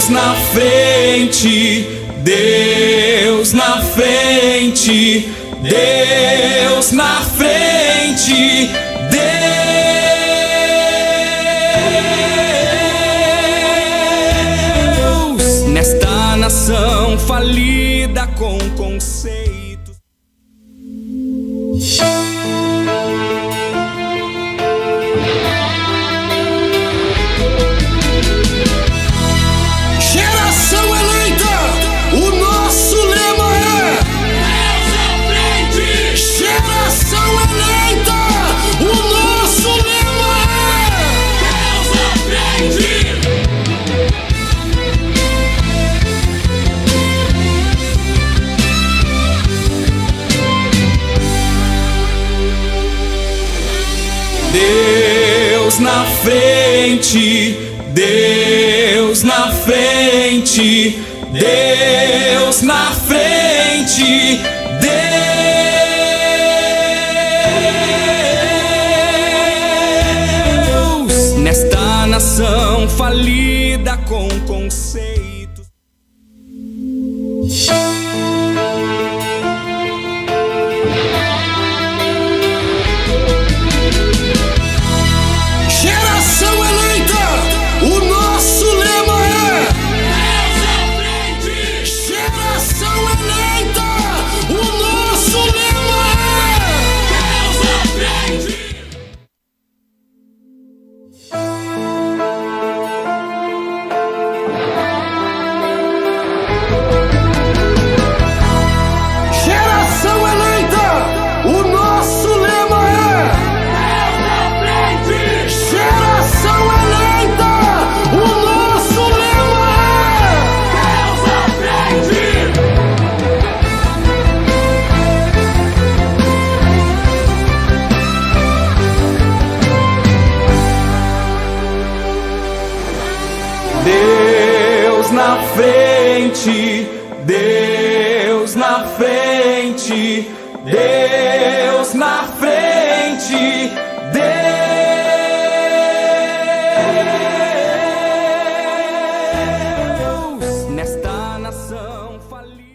na frente, Deus na frente, Deus na frente, Deus nesta nação falida com conceitos. Geração eleita, o nosso lema é Deus à frente. Geração eleita, o nosso lema é Deus à frente. Deus na frente, Deus na frente, Deus na frente, Deus nesta nação falida com conceitos. Geração eleita, o nosso lema é Deus à frente. Geração eleita, o nosso lema é Deus à frente. Geração eleita, o nosso lema é Deus à frente. Geração eleita, o nosso lema é Deus à frente. Deus na frente, Deus na frente, Deus na frente, Deus nesta nação falida.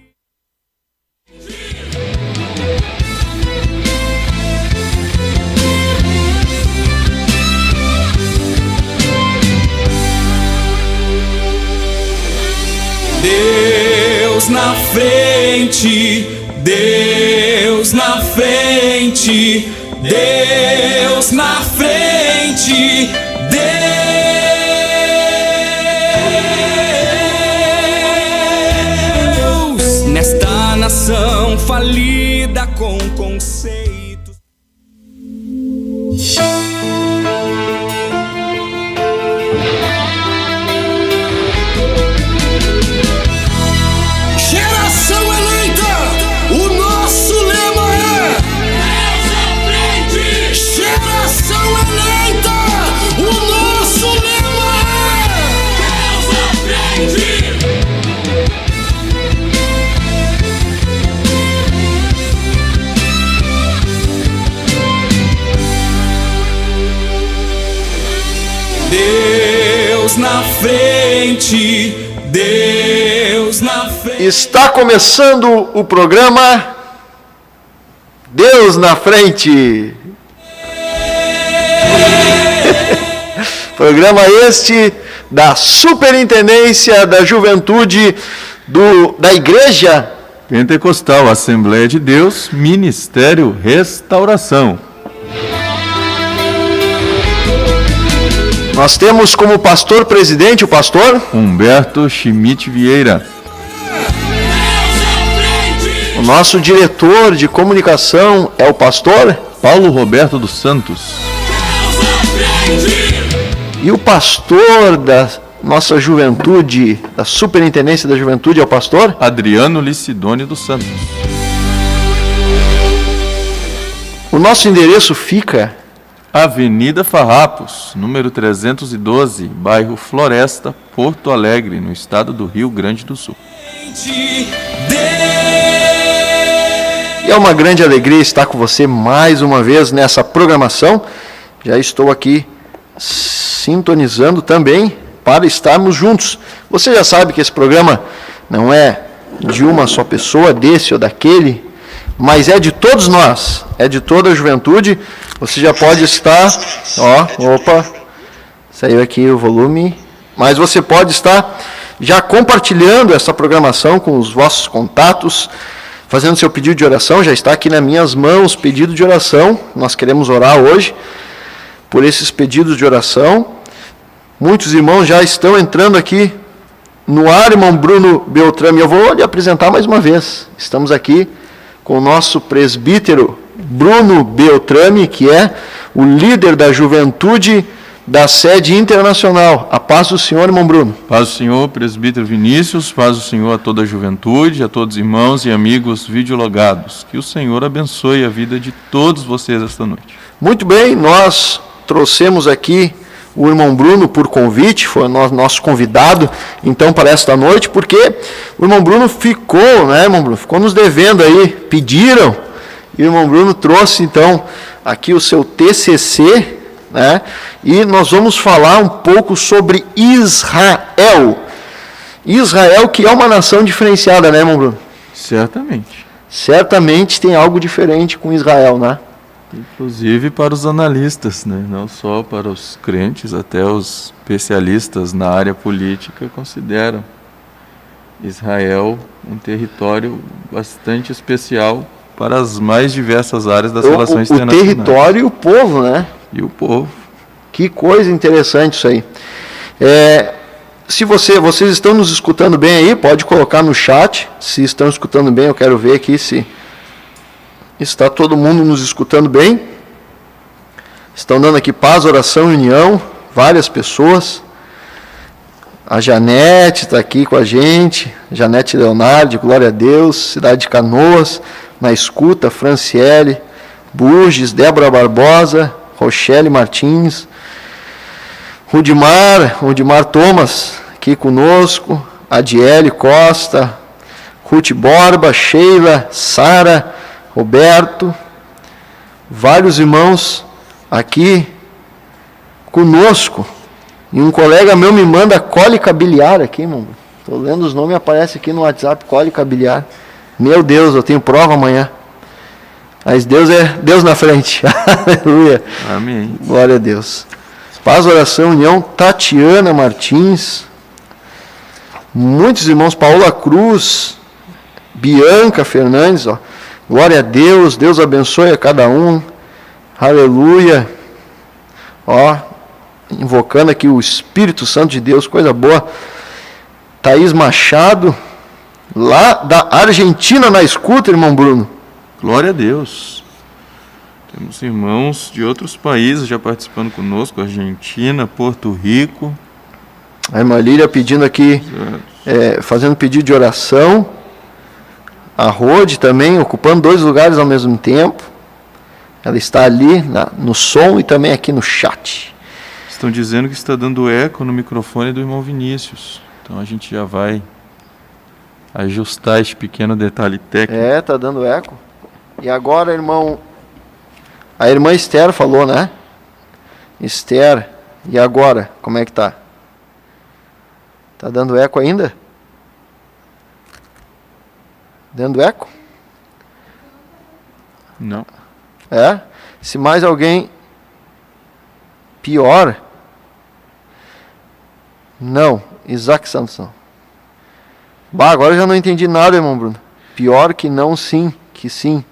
Deus na frente, Deus na frente, Deus na frente, Deus nesta nação falida com conceitos. Geração eleita, o nosso lema é Deus à frente. Geração eleita, o nosso lema é Deus à frente. Deus na frente, Deus na frente. Está começando o programa Deus na Frente. Programa este da Superintendência da Juventude da Igreja Pentecostal Assembleia de Deus, Ministério Restauração. Nós temos como pastor presidente o pastor Humberto Schmidt Vieira. O nosso diretor de comunicação é o pastor Paulo Roberto dos Santos. E o pastor da nossa juventude, da Superintendência da Juventude, é o pastor Adriano Licidônio dos Santos. O nosso endereço fica Avenida Farrapos, número 312, bairro Floresta, Porto Alegre, no estado do Rio Grande do Sul. E é uma grande alegria estar com você mais uma vez nessa programação. Já estou aqui sintonizando também para estarmos juntos Você já sabe que esse programa não é de uma só pessoa, desse ou daquele, mas é de todos nós, é de toda a juventude. Você já pode estar, saiu aqui o volume, mas você pode estar já compartilhando essa programação com os vossos contatos, fazendo seu pedido de oração. Já está aqui nas minhas mãos pedido de oração. Nós queremos orar hoje por esses pedidos de oração. Muitos irmãos já estão entrando aqui no ar, irmão Bruno Beltrame. Eu vou lhe apresentar mais uma vez. Estamos aqui com o nosso presbítero Bruno Beltrame, que é o líder da juventude da sede internacional. A paz do Senhor, irmão Bruno. Paz do Senhor, presbítero Vinícius, paz do Senhor a toda a juventude, a todos os irmãos e amigos videologados. Que o Senhor abençoe a vida de todos vocês esta noite. Muito bem, nós trouxemos aqui o irmão Bruno por convite, foi nosso convidado, então, para esta noite, porque o irmão Bruno ficou, né, irmão Bruno, ficou nos devendo aí, pediram, e o irmão Bruno trouxe, então, aqui o seu TCC, né, e nós vamos falar um pouco sobre Israel. Israel, que é uma nação diferenciada, né, irmão Bruno? Certamente. Certamente tem algo diferente com Israel, né? Inclusive para os analistas, né? Não só para os crentes, até os especialistas na área política consideram Israel um território bastante especial para as mais diversas áreas das relações internacionais. O território e o povo, né? E o povo. Que coisa interessante isso aí. Se vocês estão nos escutando bem aí, pode colocar no chat. Se estão escutando bem, eu quero ver aqui se está todo mundo nos escutando bem. Estão dando aqui paz, oração e união. Várias pessoas. A Janete está aqui com a gente. Janete Leonardo, glória a Deus. Cidade de Canoas, na escuta. Franciele Burges, Débora Barbosa, Rochelle Martins, Rudimar Thomas, aqui conosco. Adiele Costa, Ruth Borba, Sheila, Sara, Roberto, vários irmãos aqui conosco. E um colega meu me manda cólica biliar aqui, irmão. Estou lendo os nomes, aparece aqui no WhatsApp, cólica biliar. Meu Deus, eu tenho prova amanhã. Mas Deus é Deus na frente. Aleluia. Amém. Glória a Deus. Paz, oração, união. Tatiana Martins. Muitos irmãos. Paola Cruz. Bianca Fernandes, ó. Glória a Deus, Deus abençoe a cada um, aleluia, ó, invocando aqui o Espírito Santo de Deus, coisa boa. Thaís Machado, lá da Argentina na escuta, irmão Bruno. Glória a Deus. Temos irmãos de outros países já participando conosco, Argentina, Porto Rico. A irmã Lília pedindo aqui, fazendo pedido de oração. A Rode também, ocupando 2 lugares ao mesmo tempo. Ela está ali no som e também aqui no chat. Estão dizendo que está dando eco no microfone do irmão Vinícius. Então a gente já vai ajustar esse pequeno detalhe técnico. Está dando eco. E agora, irmão, a irmã Esther falou, né? Esther, e agora, como é que tá? Tá dando eco ainda? Dando eco? Não. Se mais alguém... Pior? Não. Isaac Santos não. Agora eu já não entendi nada, irmão Bruno. Pior que não, sim. Que sim.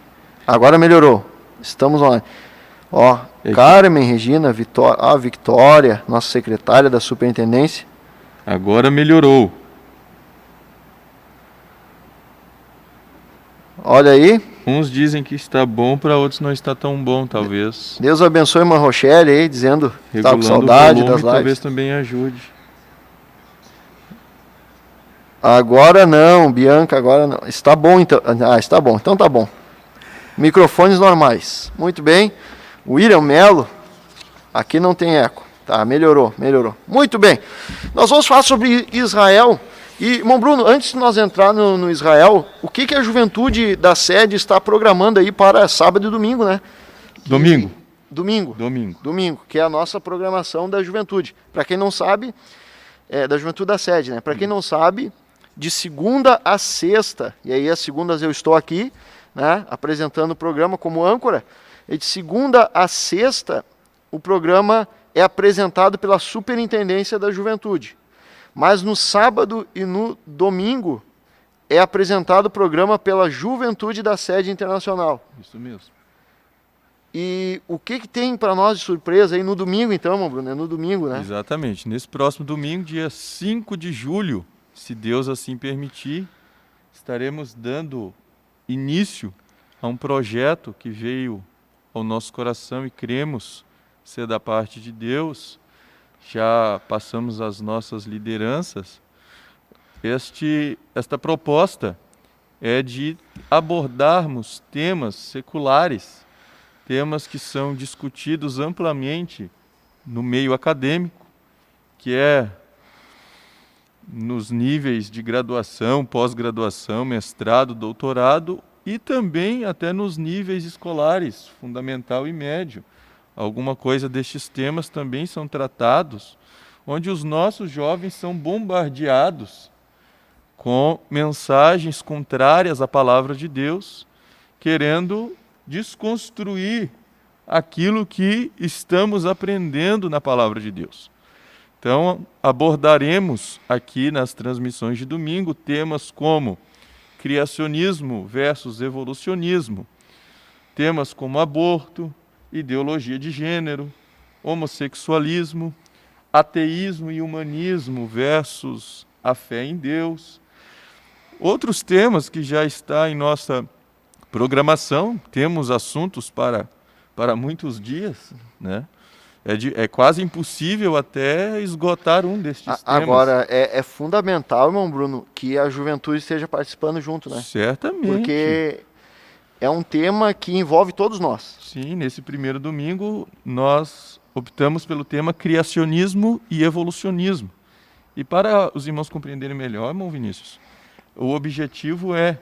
Agora melhorou. Estamos online. Ó, Carmen, Regina, Victória, nossa secretária da superintendência. Agora melhorou. Olha aí. Uns dizem que está bom, para outros não está tão bom, talvez. Deus abençoe a irmã Rochelle aí, dizendo que está com saudade das lives. Talvez também ajude. Agora não, Bianca, agora não. Está bom então. Está bom, então tá bom. Microfones normais. Muito bem. William Melo, aqui não tem eco. Tá, melhorou. Muito bem. Nós vamos falar sobre Israel. E, irmão Bruno, antes de nós entrar no Israel, o que a juventude da sede está programando aí para sábado e domingo, né? Domingo, que é a nossa programação da juventude. Para quem não sabe, da Juventude da Sede, né? Para quem não sabe, de segunda a sexta, e aí as segundas eu estou aqui, né, apresentando o programa como âncora, e de segunda a sexta o programa é apresentado pela Superintendência da Juventude. Mas no sábado e no domingo é apresentado o programa pela Juventude da Sede Internacional. Isso mesmo. E o que tem para nós de surpresa aí no domingo, então, Bruno? É no domingo, né? Exatamente. Nesse próximo domingo, dia 5 de julho, se Deus assim permitir, estaremos dando início a um projeto que veio ao nosso coração e cremos ser da parte de Deus. Já passamos as nossas lideranças. Esta proposta é de abordarmos temas seculares, temas que são discutidos amplamente no meio acadêmico, que é nos níveis de graduação, pós-graduação, mestrado, doutorado e também até nos níveis escolares, fundamental e médio. Alguma coisa destes temas também são tratados, onde os nossos jovens são bombardeados com mensagens contrárias à palavra de Deus, querendo desconstruir aquilo que estamos aprendendo na palavra de Deus. Então, abordaremos aqui nas transmissões de domingo temas como criacionismo versus evolucionismo, temas como aborto, ideologia de gênero, homossexualismo, ateísmo e humanismo versus a fé em Deus. Outros temas que já está em nossa programação, temos assuntos para muitos dias, né? É quase impossível até esgotar um destes temas. Agora, é fundamental, irmão Bruno, que a juventude esteja participando junto, né? Certamente. Porque é um tema que envolve todos nós. Sim, nesse primeiro domingo nós optamos pelo tema criacionismo e evolucionismo. E para os irmãos compreenderem melhor, irmão Vinícius, o objetivo é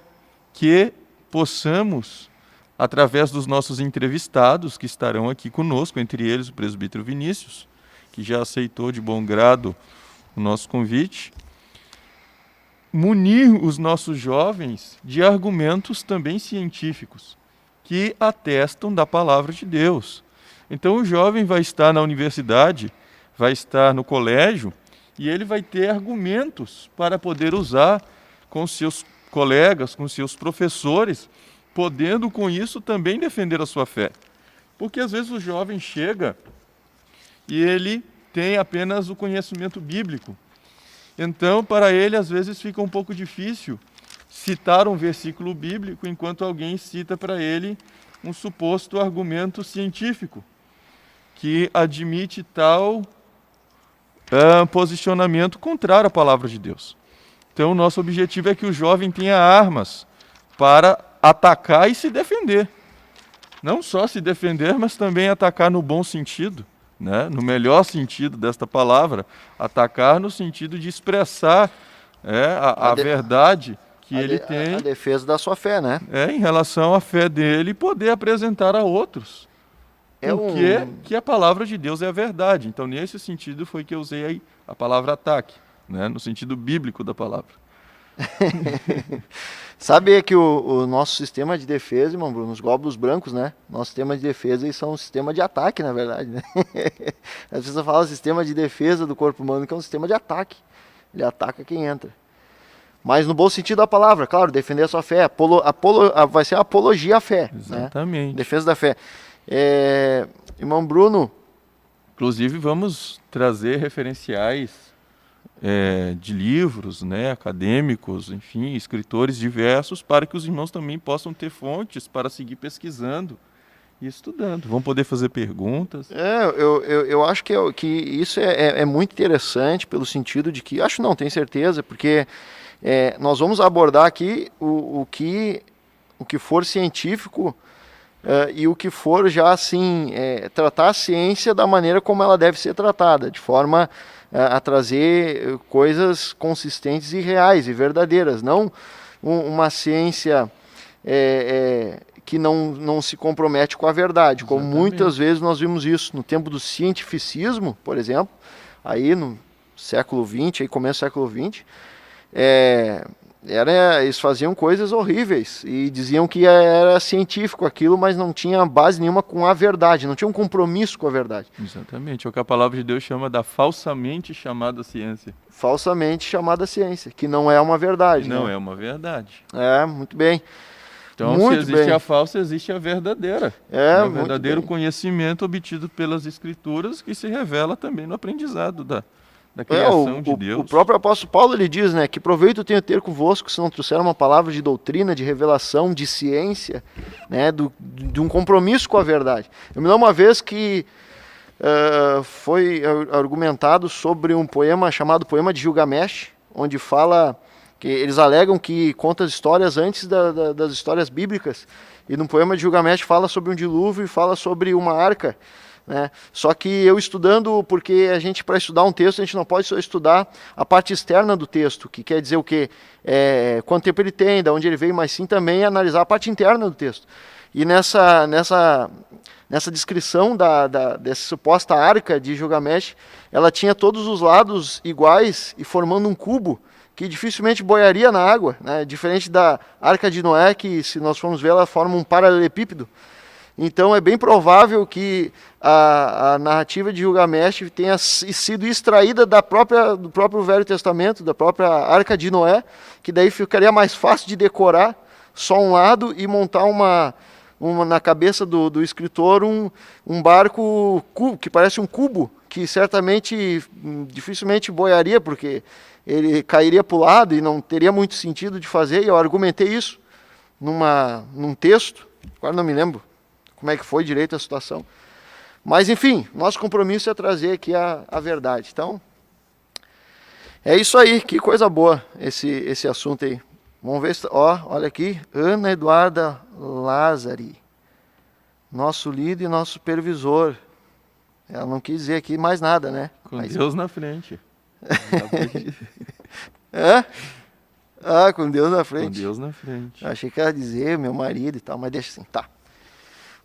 que possamos, através dos nossos entrevistados que estarão aqui conosco, entre eles o presbítero Vinícius, que já aceitou de bom grado o nosso convite, munir os nossos jovens de argumentos também científicos, que atestam da palavra de Deus. Então o jovem vai estar na universidade, vai estar no colégio, e ele vai ter argumentos para poder usar com seus colegas, com seus professores, podendo com isso também defender a sua fé. Porque às vezes o jovem chega e ele tem apenas o conhecimento bíblico. Então, para ele, às vezes fica um pouco difícil citar um versículo bíblico enquanto alguém cita para ele um suposto argumento científico que admite tal posicionamento contrário à palavra de Deus. Então, o nosso objetivo é que o jovem tenha armas para atacar e se defender. Não só se defender, mas também atacar no bom sentido, né? No melhor sentido desta palavra, atacar no sentido de expressar a verdade que ele tem. A defesa da sua fé, né? Em relação à fé dele e poder apresentar a outros. Que a palavra de Deus é a verdade. Então, nesse sentido, foi que eu usei aí a palavra ataque, né? No sentido bíblico da palavra. Sabe que o nosso sistema de defesa, irmão Bruno, os glóbulos brancos, né? Nosso sistema de defesa, eles são um sistema de ataque, na verdade, né? As pessoas falam sistema de defesa do corpo humano, que é um sistema de ataque. Ele ataca quem entra. Mas no bom sentido da palavra, claro, defender a sua fé. Vai ser a apologia à fé. Exatamente. Né? Defesa da fé. Irmão Bruno. Inclusive, vamos trazer referenciais de livros, né, acadêmicos, enfim, escritores diversos, para que os irmãos também possam ter fontes para seguir pesquisando e estudando. Vão poder fazer perguntas. Eu acho que isso é muito interessante, pelo sentido de que, tenho certeza, porque nós vamos abordar aqui o que for científico e o que for já assim, tratar a ciência da maneira como ela deve ser tratada, de forma a trazer coisas consistentes e reais e verdadeiras, não uma ciência que não se compromete com a verdade. Exatamente. Como muitas vezes nós vimos isso no tempo do cientificismo, por exemplo, aí no século XX, aí começo do século XX, eles faziam coisas horríveis e diziam que era científico aquilo, mas não tinha base nenhuma com a verdade, não tinha um compromisso com a verdade. Exatamente, é o que a palavra de Deus chama da falsamente chamada ciência. Falsamente chamada ciência, que não é uma verdade. Não né? é uma verdade. Muito bem. Então, Muito se existe bem. a falsa, existe a verdadeira. O verdadeiro conhecimento obtido pelas Escrituras, que se revela também no aprendizado da criação de Deus. O próprio apóstolo Paulo ele diz, né, que proveito tenho ter convosco se não trouxer uma palavra de doutrina, de revelação, de ciência, né, de um compromisso com a verdade. Eu me lembro uma vez que foi argumentado sobre um poema chamado Poema de Gilgamesh, onde fala que eles alegam que conta as histórias antes das histórias bíblicas, e no poema de Gilgamesh fala sobre um dilúvio e fala sobre uma arca, né? Só que eu estudando, porque a gente, para estudar um texto, a gente não pode só estudar a parte externa do texto, que quer dizer o quê? Quanto tempo ele tem, de onde ele veio, mas sim também analisar a parte interna do texto. E nessa descrição dessa suposta arca de Gilgamesh, ela tinha todos os lados iguais e formando um cubo que dificilmente boiaria na água, né? Diferente da arca de Noé, que se nós formos ver, ela forma um paralelepípedo. Então é bem provável que a narrativa de Gilgamesh tenha sido extraída do próprio Velho Testamento, da própria Arca de Noé, que daí ficaria mais fácil de decorar só um lado e montar na cabeça do escritor um barco que parece um cubo, que certamente dificilmente boiaria, porque ele cairia para o lado e não teria muito sentido de fazer. E eu argumentei isso num texto, agora não me lembro como é que foi direito a situação. Mas, enfim, nosso compromisso é trazer aqui a verdade. Então, é isso aí. Que coisa boa esse assunto aí. Vamos ver, olha aqui. Ana Eduarda Lázari. Nosso líder e nosso supervisor. Ela não quis dizer aqui mais nada, né? Com Deus na frente. Com Deus na frente. Com Deus na frente. Achei que ela ia dizer meu marido e tal, mas deixa assim, tá.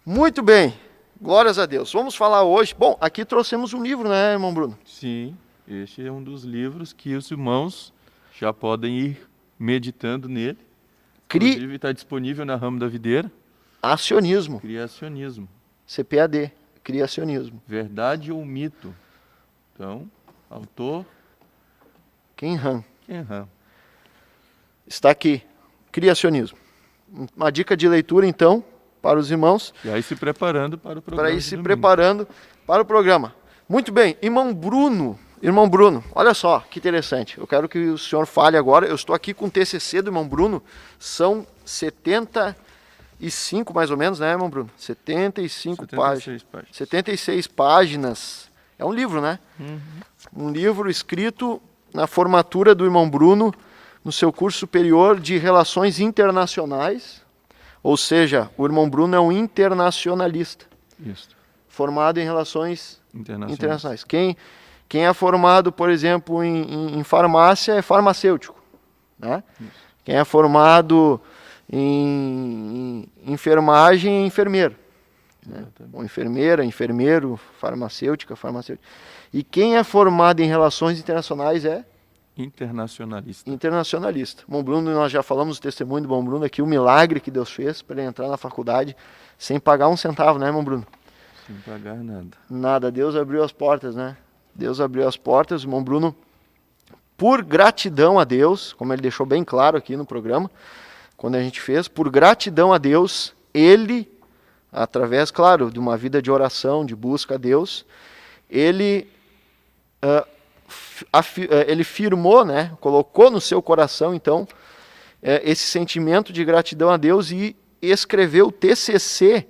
Muito bem, glórias a Deus. Vamos falar hoje. Bom, aqui trouxemos um livro, né, irmão Bruno? Sim, este é um dos livros que os irmãos já podem ir meditando nele. Inclusive está disponível na Ramo da Videira. Acionismo. Criacionismo. CPAD, Criacionismo. Verdade ou mito? Então, autor... Ken Ham. Está aqui, Criacionismo. Uma dica de leitura, então, para os irmãos. E aí se preparando para o programa. Para ir se preparando para o programa. Muito bem, irmão Bruno, olha só que interessante. Eu quero que o senhor fale agora. Eu estou aqui com o TCC do irmão Bruno. São 75 mais ou menos, né, irmão Bruno? 76 páginas. 76 páginas. É um livro, né? Uhum. Um livro escrito na formatura do irmão Bruno no seu curso superior de Relações Internacionais. Ou seja, o irmão Bruno é um internacionalista. Isso. Formado em relações internacionais. Quem é formado, por exemplo, em farmácia é farmacêutico. Né? Quem é formado em enfermagem é enfermeiro. Né? Ou enfermeira, enfermeiro, farmacêutica. E quem é formado em relações internacionais é? Internacionalista. Bom Bruno, nós já falamos do testemunho do Bom Bruno aqui, o milagre que Deus fez para ele entrar na faculdade sem pagar um centavo, né, irmão Bruno? Sem pagar nada. Nada, Deus abriu as portas, né? Deus abriu as portas, o irmão Bruno, por gratidão a Deus, como ele deixou bem claro aqui no programa, quando a gente fez, por gratidão a Deus, ele, através, claro, de uma vida de oração, de busca a Deus, ele firmou, né, colocou no seu coração, então, esse sentimento de gratidão a Deus e escreveu o TCC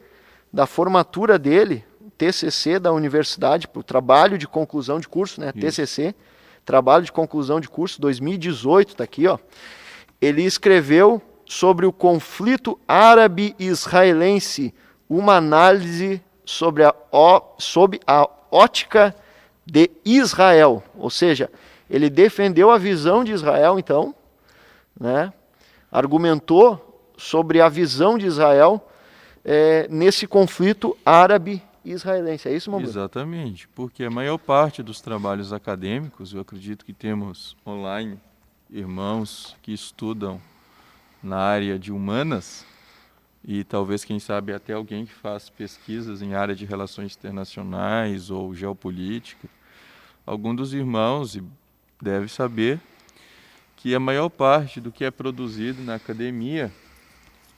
da formatura dele, TCC da universidade, para o trabalho de conclusão de curso, né, TCC, trabalho de conclusão de curso, 2018, está aqui, ó. Ele escreveu sobre o conflito árabe-israelense, uma análise sob a ótica de Israel, ou seja, ele defendeu a visão de Israel, então, né, argumentou sobre a visão de Israel nesse conflito árabe israelense. É isso, Mombrun? Exatamente, porque a maior parte dos trabalhos acadêmicos, eu acredito que temos online irmãos que estudam na área de humanas e talvez, quem sabe, até alguém que faz pesquisas em área de relações internacionais ou geopolítica. Algum dos irmãos deve saber que a maior parte do que é produzido na academia,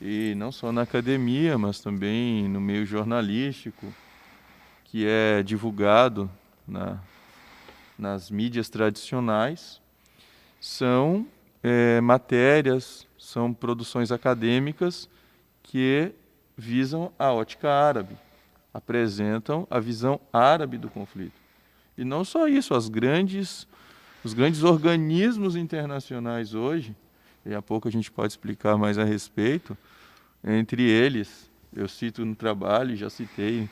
e não só na academia, mas também no meio jornalístico, que é divulgado nas mídias tradicionais, são matérias, são produções acadêmicas que visam a ótica árabe, apresentam a visão árabe do conflito. E não só isso, os grandes organismos internacionais hoje, e a pouco a gente pode explicar mais a respeito, entre eles, eu cito no trabalho, já citei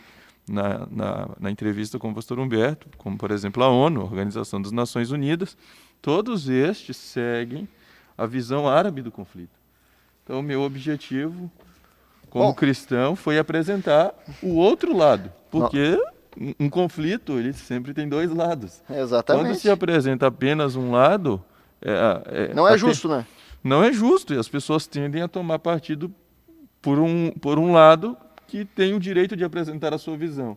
na entrevista com o pastor Humberto, como por exemplo a ONU, a Organização das Nações Unidas, todos estes seguem a visão árabe do conflito. Então, o meu objetivo como cristão foi apresentar o outro lado, porque um conflito ele sempre tem dois lados. Exatamente. Quando se apresenta apenas um lado, não é justo, né? Não é justo, e as pessoas tendem a tomar partido por um lado que tem o direito de apresentar a sua visão,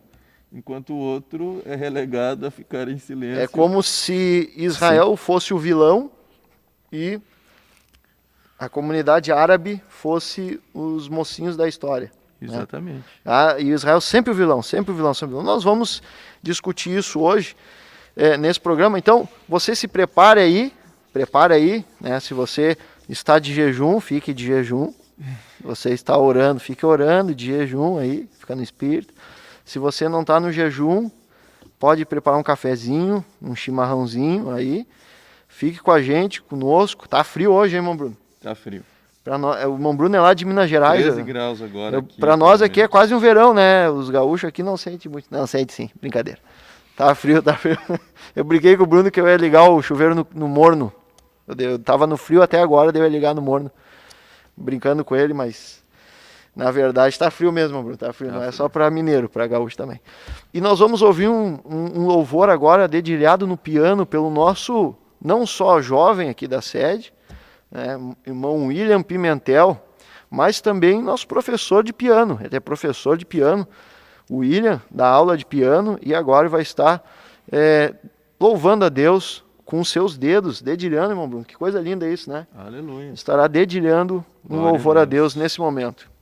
enquanto o outro é relegado a ficar em silêncio. É como se Israel fosse o vilão e a comunidade árabe fosse os mocinhos da história. Exatamente. Né? E Israel sempre o vilão, sempre o vilão, sempre o vilão. Nós vamos discutir isso hoje nesse programa. Então, você se prepare aí, né? Se você está de jejum, fique de jejum. Se você está orando, fique orando de jejum aí, fica no espírito. Se você não está no jejum, pode preparar um cafezinho, um chimarrãozinho aí. Fique com a gente, conosco. Tá frio hoje, hein, Mombrun? Tá frio. O Mombrun é lá de Minas Gerais. 13 graus agora. Para nós aqui é quase um verão, né? Os gaúchos aqui não sentem muito. Não, sente sim, brincadeira. Tá frio. Eu briguei com o Bruno que eu ia ligar o chuveiro no morno. Eu tava no frio até agora, eu ia ligar no morno. Brincando com ele, mas na verdade tá frio mesmo, Bruno. Tá frio, não é só para mineiro, para gaúcho também. E nós vamos ouvir um louvor agora dedilhado no piano pelo nosso, não só jovem aqui da sede, irmão William Pimentel, mas também nosso professor de piano. Ele é professor de piano, o William, dá aula de piano, e agora vai estar louvando a Deus com os seus dedos, dedilhando, irmão Bruno. Que coisa linda isso, né? Aleluia. Estará dedilhando um louvor a Deus nesse momento.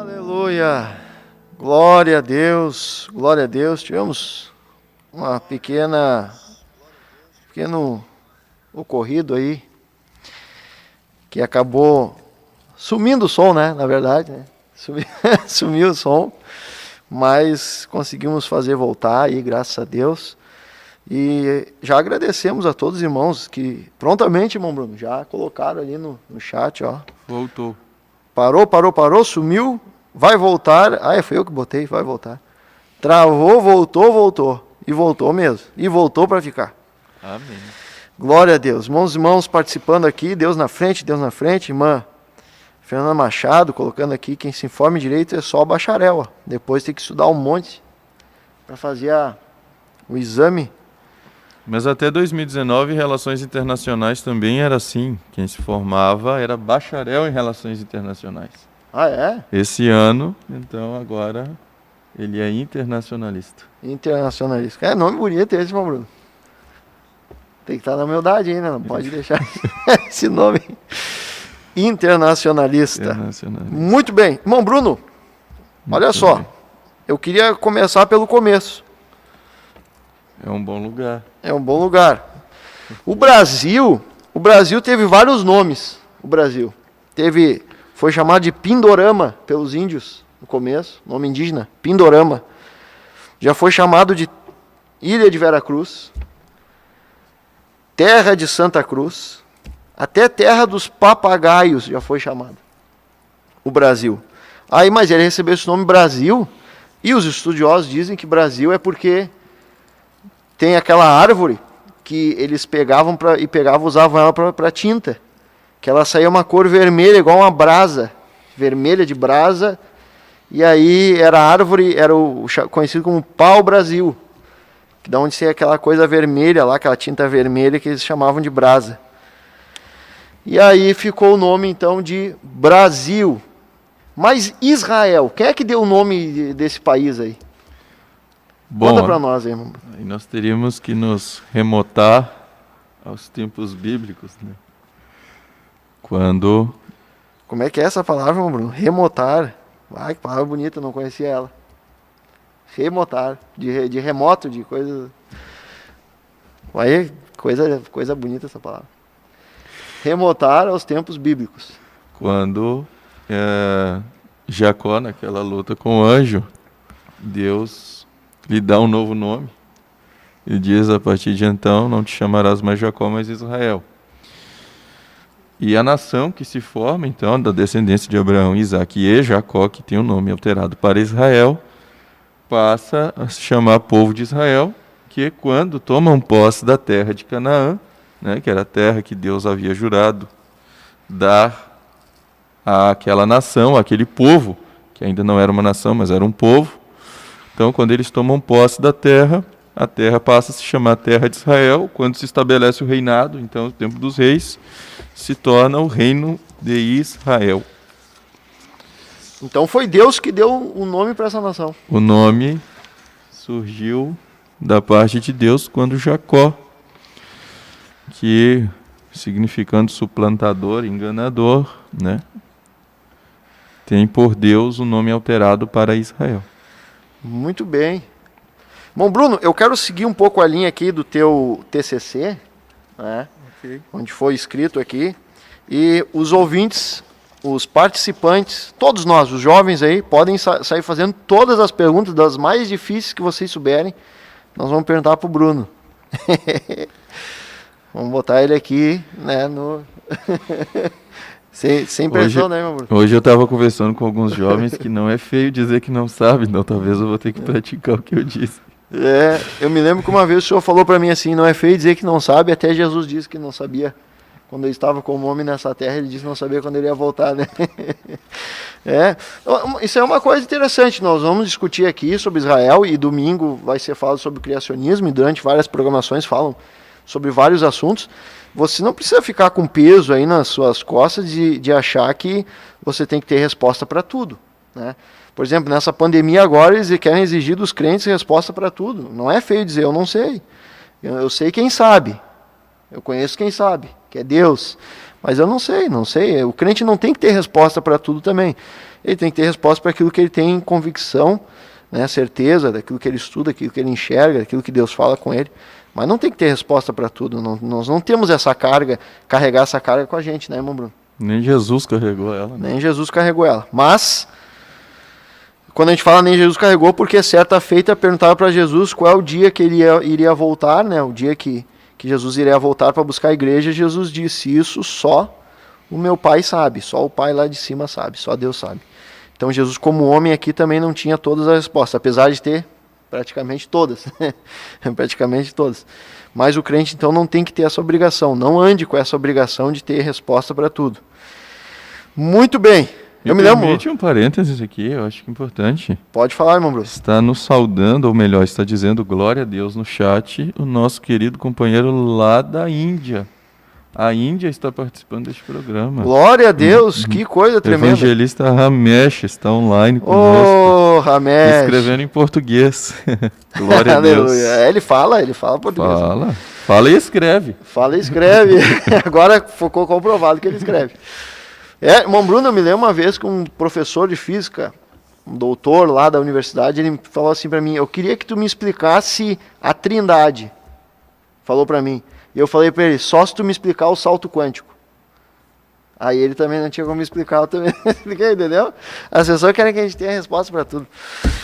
Aleluia! Glória a Deus, glória a Deus. Tivemos uma pequeno ocorrido aí, que acabou sumindo o som, né? Na verdade, né? Sumiu o som, mas conseguimos fazer voltar aí, graças a Deus. E já agradecemos a todos os irmãos que prontamente, irmão Bruno, já colocaram ali no chat, ó. Voltou. Parou, sumiu, vai voltar. Ah, foi eu que botei, vai voltar. Travou, voltou. E voltou mesmo. E voltou para ficar. Amém. Glória a Deus. Irmãos participando aqui, Deus na frente. Irmã Fernanda Machado colocando aqui, quem se informe direito é só o bacharel. Ó. Depois tem que estudar um monte para fazer o exame. Mas até 2019, Relações Internacionais também era assim. Quem se formava era bacharel em Relações Internacionais. Ah, é? Esse ano, então, agora, ele é internacionalista. Internacionalista. É nome bonito esse, irmão Bruno. Tem que estar na humildade ainda, não pode deixar esse nome. Internacionalista. Muito bem. Irmão Bruno, olha só. Eu queria começar pelo começo. É um bom lugar. É um bom lugar. O Brasil teve vários nomes. Foi chamado de Pindorama pelos índios no começo, nome indígena, Pindorama. Já foi chamado de Ilha de Veracruz, Terra de Santa Cruz, até Terra dos Papagaios já foi chamado. O Brasil. Aí, mas ele recebeu esse nome Brasil, e os estudiosos dizem que Brasil é porque tem aquela árvore que eles usavam ela para tinta, que ela saía uma cor vermelha, igual uma brasa, vermelha de brasa, e aí era a árvore, conhecido como pau-brasil, que da onde saía aquela coisa vermelha lá, aquela tinta vermelha que eles chamavam de brasa. E aí ficou o nome então de Brasil. Mas Israel, quem é que deu o nome desse país aí? Bom, conta para nós aí, irmão. Aí nós teríamos que nos remontar aos tempos bíblicos, né? Quando... Como é que é essa palavra, irmão Bruno? Remotar. Ai, que palavra bonita, não conhecia ela. Remotar, de remoto, de coisa... Aí, coisa bonita essa palavra. Remotar aos tempos bíblicos. Quando Jacó, naquela luta com o anjo, Deus lhe dá um novo nome. Ele diz, a partir de então, não te chamarás mais Jacó, mas Israel. E a nação que se forma, então, da descendência de Abraão, Isaac e Jacó, que tem o nome alterado para Israel, passa a se chamar povo de Israel, que quando tomam posse da terra de Canaã, né, que era a terra que Deus havia jurado dar àquela nação, àquele povo, que ainda não era uma nação, mas era um povo. Então, quando eles tomam posse da terra, a terra passa a se chamar Terra de Israel. Quando se estabelece o reinado, então, o tempo dos reis, se torna o reino de Israel. Então foi Deus que deu o nome para essa nação. O nome surgiu da parte de Deus quando Jacó, que significando suplantador, enganador, né, tem por Deus o nome alterado para Israel. Muito bem. Bom, Bruno, eu quero seguir um pouco a linha aqui do teu TCC, né, onde foi escrito aqui, e os ouvintes, os participantes, todos nós, os jovens aí, podem sair fazendo todas as perguntas, das mais difíceis que vocês souberem, nós vamos perguntar para o Bruno. Vamos botar ele aqui, né, no... sem pressão, hoje, né, meu Bruno? Hoje eu estava conversando com alguns jovens que não é feio dizer que não sabe, então talvez eu vou ter que praticar o que eu disse. Eu me lembro que uma vez o senhor falou para mim assim, não é feio dizer que não sabe, até Jesus disse que não sabia. Quando ele estava como homem nessa terra, ele disse que não sabia quando ele ia voltar, né? Isso é uma coisa interessante, nós vamos discutir aqui sobre Israel, e domingo vai ser falado sobre o criacionismo, e durante várias programações falam sobre vários assuntos. Você não precisa ficar com peso aí nas suas costas de achar que você tem que ter resposta para tudo, né? Por exemplo, nessa pandemia agora, eles querem exigir dos crentes resposta para tudo. Não é feio dizer, eu não sei. Eu sei quem sabe. Eu conheço quem sabe, que é Deus. Mas eu não sei. O crente não tem que ter resposta para tudo também. Ele tem que ter resposta para aquilo que ele tem convicção, né, certeza, daquilo que ele estuda, daquilo que ele enxerga, daquilo que Deus fala com ele. Mas não tem que ter resposta para tudo. Nós não temos essa carga, carregar essa carga com a gente, né, irmão Bruno? Nem Jesus carregou ela. Né? Nem Jesus carregou ela. Mas, quando a gente fala nem Jesus carregou, porque certa feita perguntava para Jesus qual é o dia que ele iria voltar, né? O dia que Jesus iria voltar para buscar a igreja. Jesus disse, isso só o meu Pai sabe, só o Pai lá de cima sabe, só Deus sabe. Então Jesus, como homem aqui, também não tinha todas as respostas, apesar de ter praticamente todas. Praticamente todas. Mas o crente, então, não tem que ter essa obrigação. Não ande com essa obrigação de ter resposta para tudo. Muito bem. Eu me lembro. Permite um parênteses aqui, eu acho que é importante. Pode falar, irmão Bruno. Está nos saudando, ou melhor, está dizendo glória a Deus no chat, o nosso querido companheiro lá da Índia. A Índia está participando deste programa. Glória a Deus, que coisa tremenda. O evangelista Ramesh está online conosco. Oh, Ramesh. Escrevendo em português. Glória a Deus. Ele fala português. Fala e escreve. Fala e escreve. Agora ficou comprovado que ele escreve. Irmão Bruno, eu me lembro uma vez que um professor de física, um doutor lá da universidade, ele falou assim para mim, eu queria que tu me explicasse a Trindade. Falou para mim. E eu falei para ele, só se tu me explicar o salto quântico. Aí ele também não tinha como me explicar, eu também não expliquei, entendeu? As pessoas querem que a gente tenha a resposta para tudo.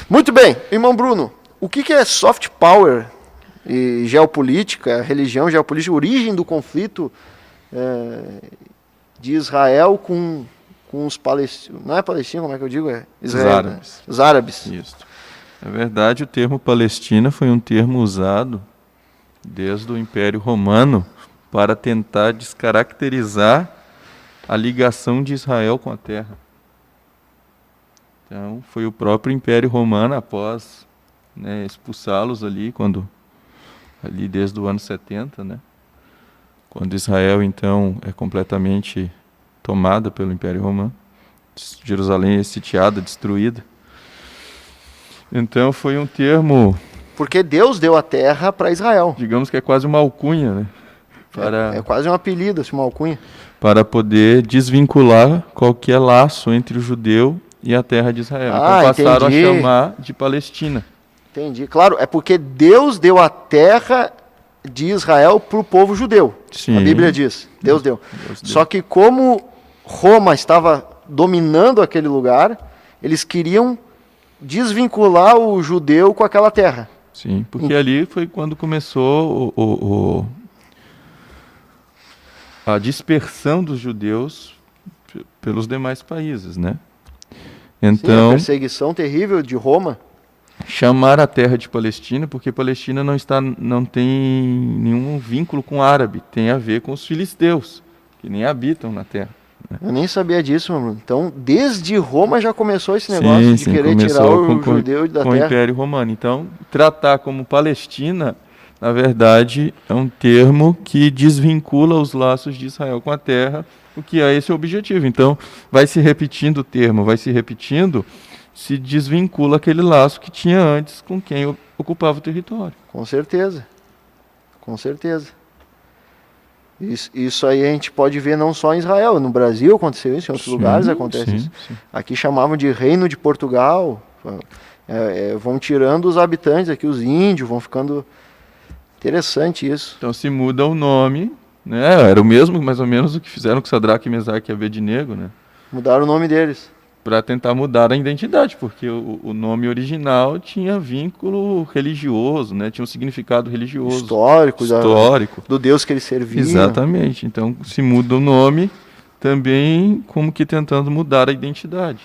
Muito bem, irmão Bruno, o que é soft power e geopolítica, religião, geopolítica, origem do conflito de Israel com os palestinos, não é palestino, como é que eu digo? Israel, os árabes. Isso. Na verdade, o termo Palestina foi um termo usado desde o Império Romano para tentar descaracterizar a ligação de Israel com a terra. Então, foi o próprio Império Romano, após expulsá-los ali, ali desde o ano 70, né? Quando Israel, então, é completamente tomada pelo Império Romano, Jerusalém é sitiada, destruída. Então, foi um termo... Porque Deus deu a terra para Israel. Digamos que é quase uma alcunha, né? É quase um apelido, assim, uma alcunha. Para poder desvincular qualquer laço entre o judeu e a terra de Israel. Então passaram a chamar de Palestina. Entendi. Claro, é porque Deus deu a terra de Israel para o povo judeu. Sim. A Bíblia diz, Deus deu. Só que como Roma estava dominando aquele lugar, eles queriam desvincular o judeu com aquela terra. Sim, porque ali foi quando começou a dispersão dos judeus pelos demais países, né? Então, sim, a perseguição terrível de Roma. Chamar a terra de Palestina, porque Palestina não tem nenhum vínculo com árabe, tem a ver com os filisteus, que nem habitam na terra. Eu nem sabia disso, mano. Então, desde Roma já começou esse negócio de querer tirar o judeu da terra. Com o Império Romano. Então, tratar como Palestina, na verdade, é um termo que desvincula os laços de Israel com a terra, o que é esse o objetivo. Então, vai se repetindo o termo, se desvincula aquele laço que tinha antes com quem ocupava o território. Com certeza. Isso aí a gente pode ver não só em Israel, no Brasil aconteceu isso, em outros lugares acontece isso. Sim. Aqui chamavam de Reino de Portugal, vão tirando os habitantes aqui, os índios, vão ficando... Interessante isso. Então se muda o nome, né? Era o mesmo mais ou menos o que fizeram com Sadraque, Mesaque e Abednego, né? Mudaram o nome deles. Para tentar mudar a identidade, porque o nome original tinha vínculo religioso, né? Tinha um significado religioso. Histórico. Do Deus que ele servia. Exatamente. Então, se muda o nome, também como que tentando mudar a identidade.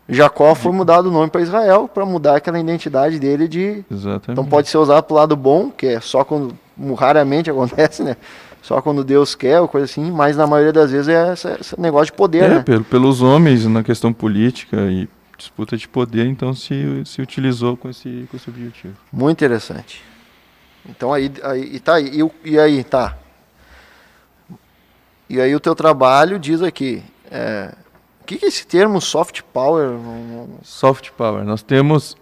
Jacó foi mudado o nome para Israel, para mudar aquela identidade dele de... Exatamente. Então pode ser usado para o lado bom, que é só quando raramente acontece, né? Só quando Deus quer, ou coisa assim, mas na maioria das vezes é esse negócio de poder, né? Pelos homens, na questão política e disputa de poder, então se utilizou com esse objetivo. Muito interessante. Então aí tá aí. E aí o teu trabalho diz aqui, o que é esse termo soft power? Soft power, nós temos,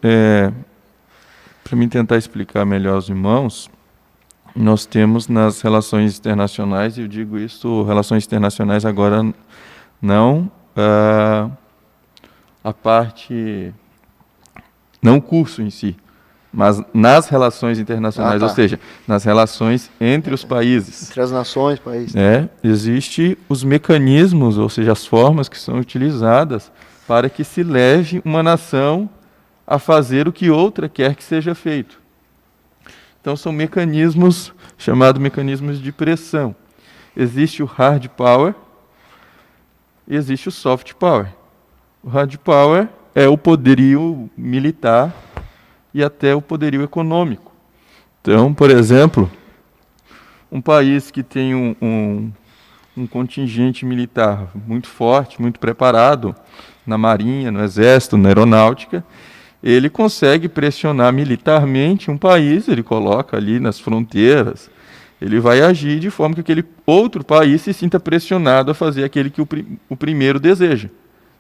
para mim tentar explicar melhor aos irmãos, nós temos nas relações internacionais, e eu digo isso, relações internacionais agora não a parte, não o curso em si, mas nas relações internacionais, ou seja, nas relações entre os países. Entre as nações, países. Existem os mecanismos, ou seja, as formas que são utilizadas para que se leve uma nação a fazer o que outra quer que seja feito. Então são mecanismos, chamados mecanismos de pressão. Existe o hard power e existe o soft power. O hard power é o poderio militar e até o poderio econômico. Então, por exemplo, um país que tem um contingente militar muito forte, muito preparado, na marinha, no exército, na aeronáutica, ele consegue pressionar militarmente um país, ele coloca ali nas fronteiras, ele vai agir de forma que aquele outro país se sinta pressionado a fazer aquele que o primeiro deseja.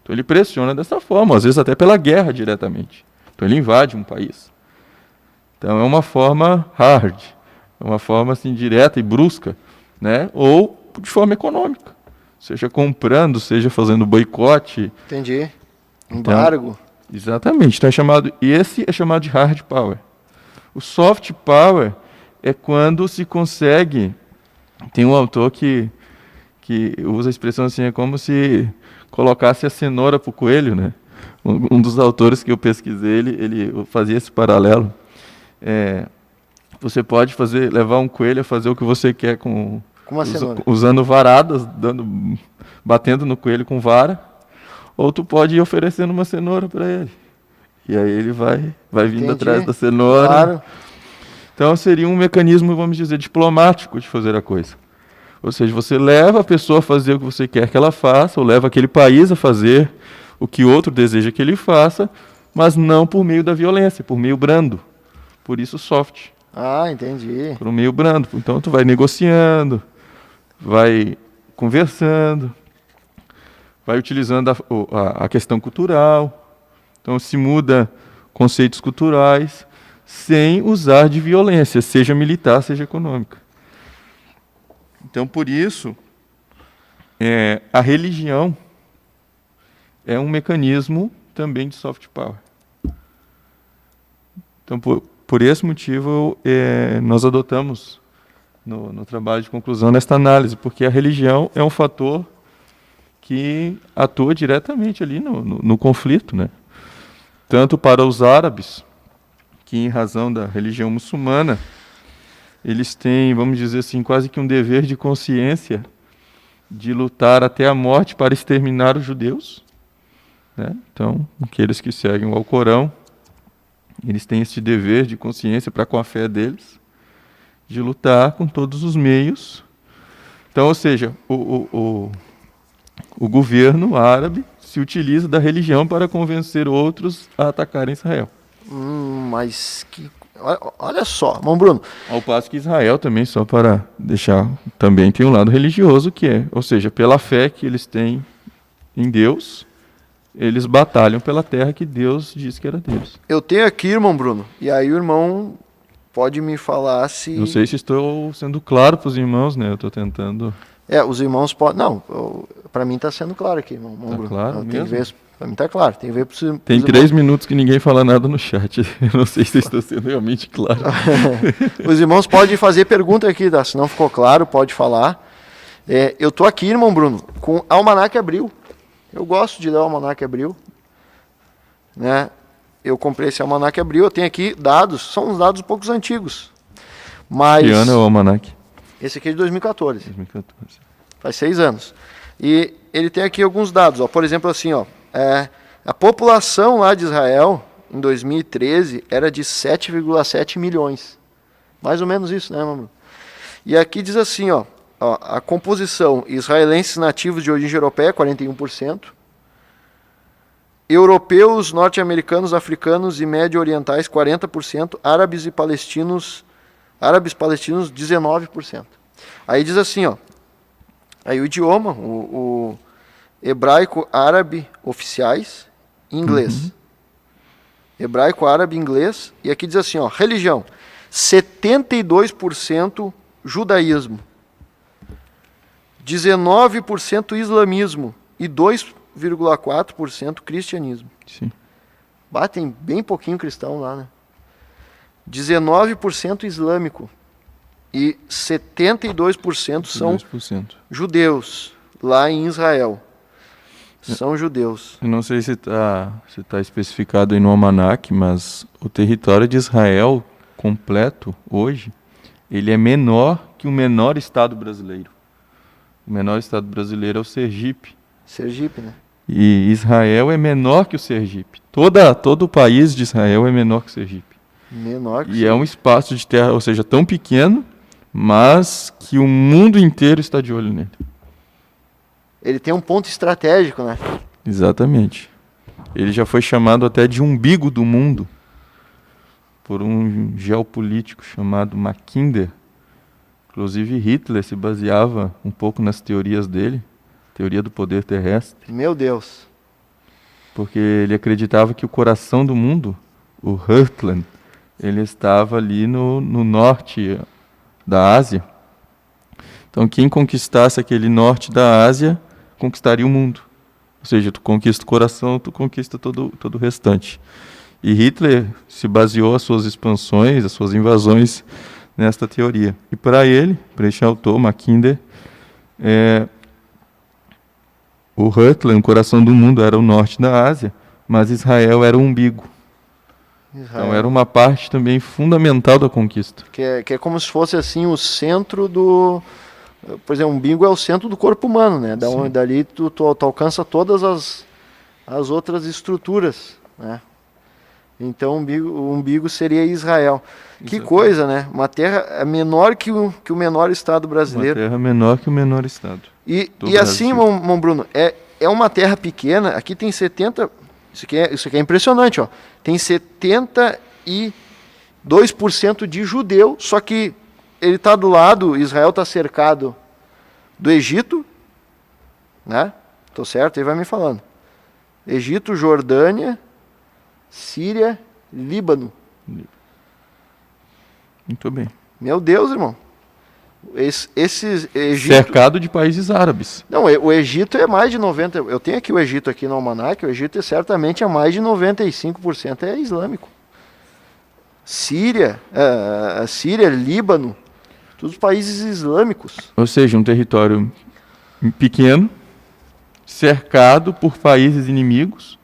Então ele pressiona dessa forma, às vezes até pela guerra diretamente. Então ele invade um país. Então é uma forma hard, é uma forma assim direta e brusca, né? Ou de forma econômica, seja comprando, seja fazendo boicote. Entendi. Embargo. Então, exatamente. Então esse é chamado de hard power. O soft power é quando se consegue. Tem um autor que usa a expressão assim, é como se colocasse a cenoura para o coelho, né? Um dos autores que eu pesquisei, ele fazia esse paralelo. Você pode levar um coelho a fazer o que você quer com uma cenoura, usando varadas, batendo no coelho com vara, ou tu pode ir oferecendo uma cenoura para ele. E aí ele vai vindo atrás da cenoura. Claro. Então seria um mecanismo, vamos dizer, diplomático de fazer a coisa. Ou seja, você leva a pessoa a fazer o que você quer que ela faça, ou leva aquele país a fazer o que outro deseja que ele faça, mas não por meio da violência, por meio brando. Por isso soft. Entendi. Por um meio brando. Então tu vai negociando, vai conversando, vai utilizando a questão cultural. Então se muda conceitos culturais sem usar de violência, seja militar, seja econômica. Então, por isso, a religião é um mecanismo também de soft power. Então, por esse motivo, nós adotamos no trabalho de conclusão nesta análise, porque a religião é um fator que atua diretamente ali no conflito, né? Tanto para os árabes, que em razão da religião muçulmana, eles têm, vamos dizer assim, quase que um dever de consciência de lutar até a morte para exterminar os judeus, né? Então, aqueles que seguem o Alcorão, eles têm esse dever de consciência para com a fé deles, de lutar com todos os meios. Então, ou seja, o governo árabe se utiliza da religião para convencer outros a atacarem Israel. Mas que... Olha só, irmão Bruno. Ao passo que Israel também, só para deixar, também tem um lado religioso ou seja, pela fé que eles têm em Deus, eles batalham pela terra que Deus disse que era deles. Eu tenho aqui, irmão Bruno, e aí o irmão pode me falar se... Não sei se estou sendo claro para os irmãos, né? Eu estou tentando... os irmãos podem... Não, para mim está sendo claro aqui, irmão Bruno. Claro não, mesmo? Para mim está claro. Tem que ver Tem 3 minutos que ninguém fala nada no chat. Eu não sei se estou sendo realmente claro. Os irmãos podem fazer pergunta aqui, tá? Se não ficou claro, pode falar. Eu estou aqui, irmão Bruno, com Almanaque Abril. Eu gosto de ler o Almanaque Abril, né? Eu comprei esse Almanaque Abril, eu tenho aqui dados, são uns dados um pouco antigos. Mas que ano é o Almanaque? Esse aqui é de 2014. 2014. Faz 6 anos. E ele tem aqui alguns dados, ó. Por exemplo, assim, ó, a população lá de Israel, em 2013, era de 7,7 milhões. Mais ou menos isso, né, mano? E aqui diz assim, ó, a composição: israelenses nativos de origem europeia, 41%. Europeus, norte-americanos, africanos e médio-orientais, 40%. Árabes palestinos, 19%. Aí diz assim, ó, aí o idioma, o hebraico, árabe, oficiais, inglês. Hebraico, árabe, inglês. E aqui diz assim, ó, religião: 72% judaísmo, 19% islamismo e 2,4% cristianismo. Sim. Batem bem pouquinho cristão lá, né? 19% islâmico e 72% são 2%. judeus lá em Israel. São judeus. Eu não sei se tá especificado aí no almanaque, mas o território de Israel completo hoje, ele é menor que o menor estado brasileiro. O menor estado brasileiro é o Sergipe. Sergipe, né? E Israel é menor que o Sergipe. Todo o país de Israel é menor que o Sergipe. Menor que E é um espaço de terra, ou seja, tão pequeno, mas que o mundo inteiro está de olho nele. Ele tem um ponto estratégico, né? Exatamente. Ele já foi chamado até de umbigo do mundo por um geopolítico chamado Mackinder. Inclusive Hitler se baseava um pouco nas teorias dele, teoria do poder terrestre, Meu Deus. porque ele acreditava que o coração do mundo, o Heartland, ele estava ali no norte da Ásia. Então quem conquistasse aquele norte da Ásia, conquistaria o mundo. Ou seja, tu conquista o coração, tu conquista todo o restante. E Hitler se baseou as suas expansões, as suas invasões nesta teoria. E para ele, para este autor, Mackinder, o Heartland, o coração do mundo, era o norte da Ásia, mas Israel era o umbigo. Então era uma parte também fundamental da conquista. Que é como se fosse assim o centro do... Por exemplo, o umbigo é o centro do corpo humano, né? Dali tu alcança todas as outras estruturas, né? Então o umbigo seria Israel. Que coisa, né? Uma terra menor que o menor estado brasileiro. Uma terra menor que o menor estado. E assim, irmão Bruno, é uma terra pequena. Aqui tem 70... Isso aqui é impressionante, ó. Tem 72% de judeu, só que ele está do lado, Israel está cercado do Egito, né? Tô certo? Ele vai me falando. Egito, Jordânia, Síria, Líbano. Muito bem. Meu Deus, irmão. Esses Egito... Cercado de países árabes. Não, o Egito é mais de 90%. Eu tenho aqui o Egito aqui no almanaque. O Egito certamente é mais de 95% é islâmico. Síria, Líbano, todos países islâmicos. Ou seja, um território pequeno, cercado por países inimigos.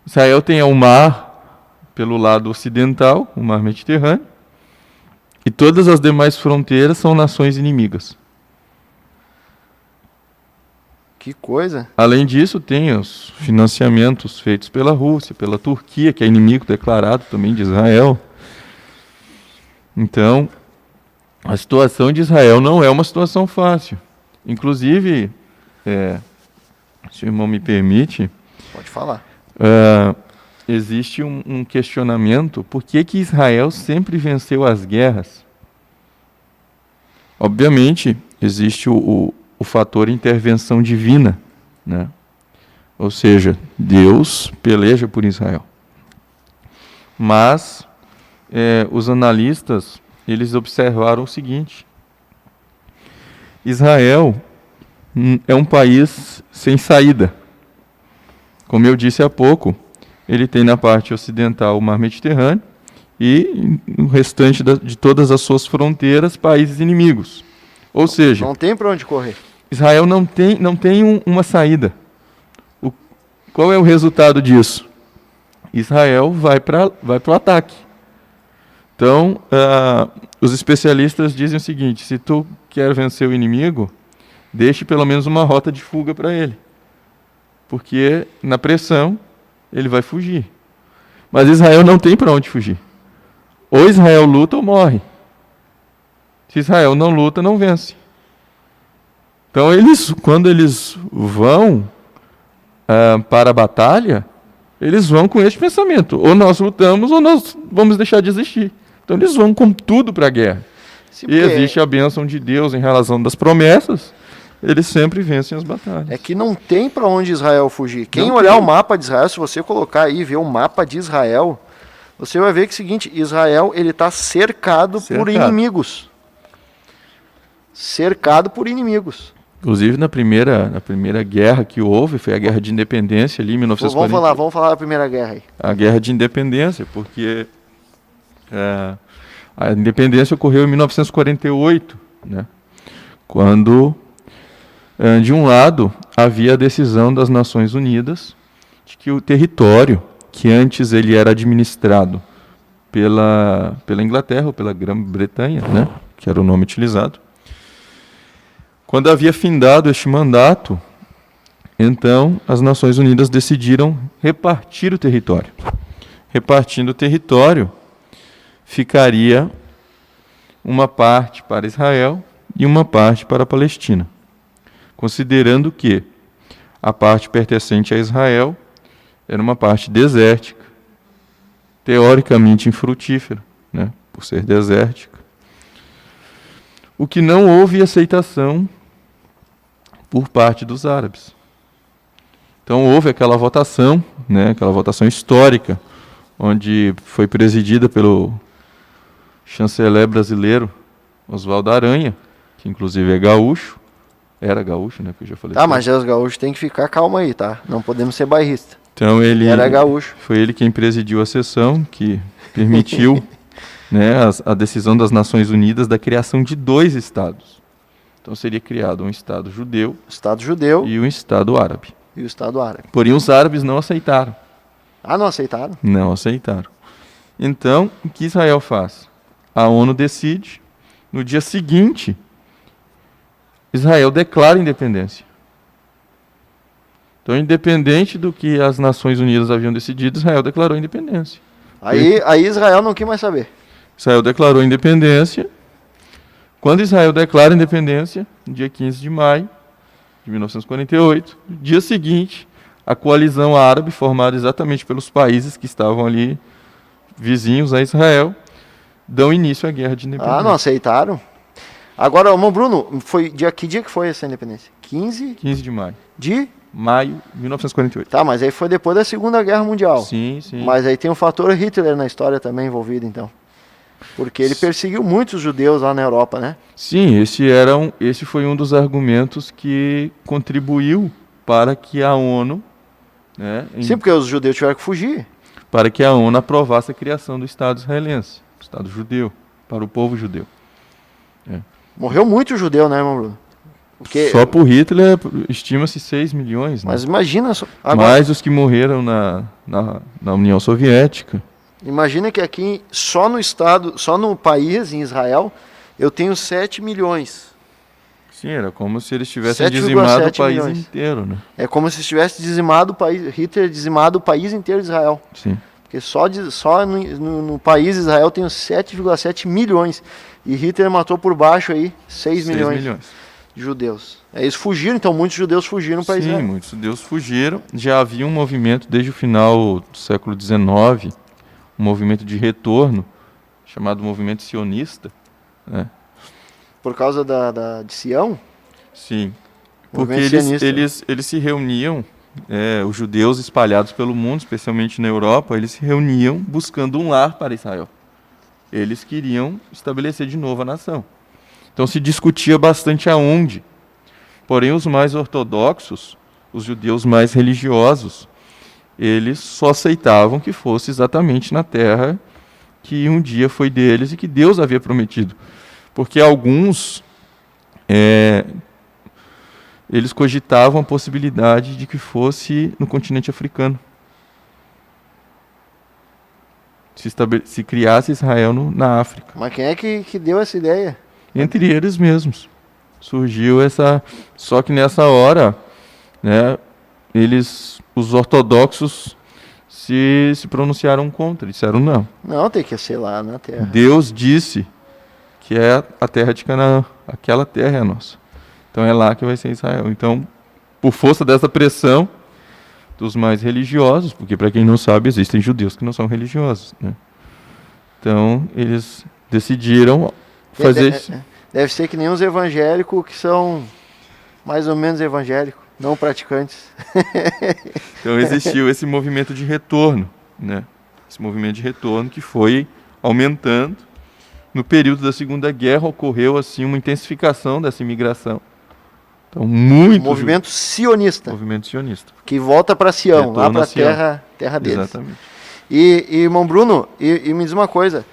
Israel tem o mar pelo lado ocidental, o mar Mediterrâneo, e todas as demais fronteiras são nações inimigas. Que coisa. Além disso, tem os financiamentos feitos pela Rússia, pela Turquia, que é inimigo declarado também de Israel. Então, a situação de Israel não é uma situação fácil. Inclusive, se o irmão me permite... Pode falar. Existe um questionamento, por que Israel sempre venceu as guerras? Obviamente, existe o fator intervenção divina, né? Ou seja, Deus peleja por Israel. Mas os analistas, eles observaram o seguinte: Israel é um país sem saída. Como eu disse há pouco, ele tem na parte ocidental o mar Mediterrâneo e no restante de todas as suas fronteiras, países inimigos. Ou seja, não tem para onde correr. Israel não tem uma saída. Qual é o resultado disso? Israel vai para o ataque. Então, os especialistas dizem o seguinte: se tu quer vencer o inimigo, deixe pelo menos uma rota de fuga para ele. Porque na pressão ele vai fugir. Mas Israel não tem para onde fugir. Ou Israel luta ou morre. Se Israel não luta, não vence. Então, quando eles vão para a batalha, eles vão com este pensamento: ou nós lutamos ou nós vamos deixar de existir. Então, eles vão com tudo para a guerra. E existe a bênção de Deus em relação das promessas. Eles sempre vencem as batalhas. É que não tem para onde Israel fugir. Quem olhar o mapa de Israel, se você colocar aí e ver o mapa de Israel, Você vai ver que é o seguinte, Israel ele está cercado por inimigos. Cercado por inimigos. Inclusive na primeira guerra que houve, foi a Guerra de Independência ali em 1940. Vamos falar da Primeira Guerra aí. A Guerra de Independência, porque a independência ocorreu em 1948, né? Quando, de um lado, havia a decisão das Nações Unidas de que o território, que antes ele era administrado pela Inglaterra ou pela Grã-Bretanha, né? Que era o nome utilizado, quando havia findado este mandato, então as Nações Unidas decidiram repartir o território. Repartindo o território, ficaria uma parte para Israel e uma parte para a Palestina, considerando que a parte pertencente a Israel era uma parte desértica, teoricamente infrutífera, né, por ser desértica. O que não houve aceitação por parte dos árabes. Então houve aquela votação, né, aquela votação histórica, onde foi presidida pelo chanceler brasileiro Oswaldo Aranha, que inclusive é gaúcho, era gaúcho, né, que eu já falei. Tá, mas os gaúchos tem que ficar calma aí, tá? Não podemos ser bairrista. Então era gaúcho. Foi ele quem presidiu a sessão, que permitiu né, a decisão das Nações Unidas da criação de 2 estados. Então seria criado um Estado judeu, e um Estado árabe. Porém os árabes não aceitaram. Ah, não aceitaram? Não aceitaram. Então, o que Israel faz? A ONU decide, no dia seguinte, Israel declara independência. Então, independente do que as Nações Unidas haviam decidido, Israel declarou independência. Aí Israel não quis mais saber. Israel declarou independência. Quando Israel declara independência, no dia 15 de maio de 1948, no dia seguinte, a coalizão árabe, formada exatamente pelos países que estavam ali vizinhos a Israel, dão início à Guerra de Independência. Ah, não aceitaram? Agora, irmão Bruno, que dia que foi essa independência? 15 de maio. De? Maio de 1948. Tá, mas aí foi depois da Segunda Guerra Mundial. Sim, sim. Mas aí tem o fator Hitler na história também envolvido, então. Porque ele perseguiu muitos judeus lá na Europa, né? Sim, esse foi um dos argumentos que contribuiu para que a ONU... Né, sim, porque os judeus tiveram que fugir. Para que a ONU aprovasse a criação do Estado israelense, do Estado judeu, para o povo judeu. Morreu muito judeu, né, irmão Bruno? Porque... Só por Hitler estima-se 6 milhões. Né? Mas imagina... Mais os que morreram na União Soviética. Imagina que aqui, só no país, em Israel, eu tenho 7 milhões. Sim, era como se eles tivessem dizimado o país inteiro, né? É como se tivesse dizimado o país, Hitler dizimado o país inteiro de Israel. Sim. Porque só no país Israel tem 7,7 milhões. E Hitler matou por baixo aí 6 milhões de judeus. Eles fugiram, então muitos judeus fugiram para Israel. Sim, muitos judeus fugiram. Já havia um movimento desde o final do século XIX, um movimento de retorno, chamado movimento sionista, né? Por causa de Sião? Sim, porque eles se reuniam, os judeus espalhados pelo mundo, especialmente na Europa, eles se reuniam buscando um lar para Israel. Eles queriam estabelecer de novo a nação. Então se discutia bastante aonde. Porém, os mais ortodoxos, os judeus mais religiosos, eles só aceitavam que fosse exatamente na terra que um dia foi deles e que Deus havia prometido. Porque alguns, eles cogitavam a possibilidade de que fosse no continente africano. Se criasse Israel na África. Mas quem é que deu essa ideia? Entre eles mesmos. Surgiu essa... Só que nessa hora, né, os ortodoxos se pronunciaram contra, disseram não. Não, tem que ser lá na terra. Deus disse que é a terra de Canaã, aquela terra é a nossa. Então é lá que vai ser Israel. Então, por força dessa pressão dos mais religiosos, porque para quem não sabe, existem judeus que não são religiosos, né? Então, eles decidiram fazer... Deve ser que nem os evangélicos que são mais ou menos evangélicos, não praticantes. Então existiu esse movimento de retorno, né? Esse movimento de retorno que foi aumentando. No período da Segunda Guerra ocorreu assim uma intensificação dessa imigração. Então, muito Movimento sionista, movimento sionista. que volta para Sião, Retorno lá para a Sião. a terra deles. Exatamente. E irmão Bruno, e me diz uma coisa.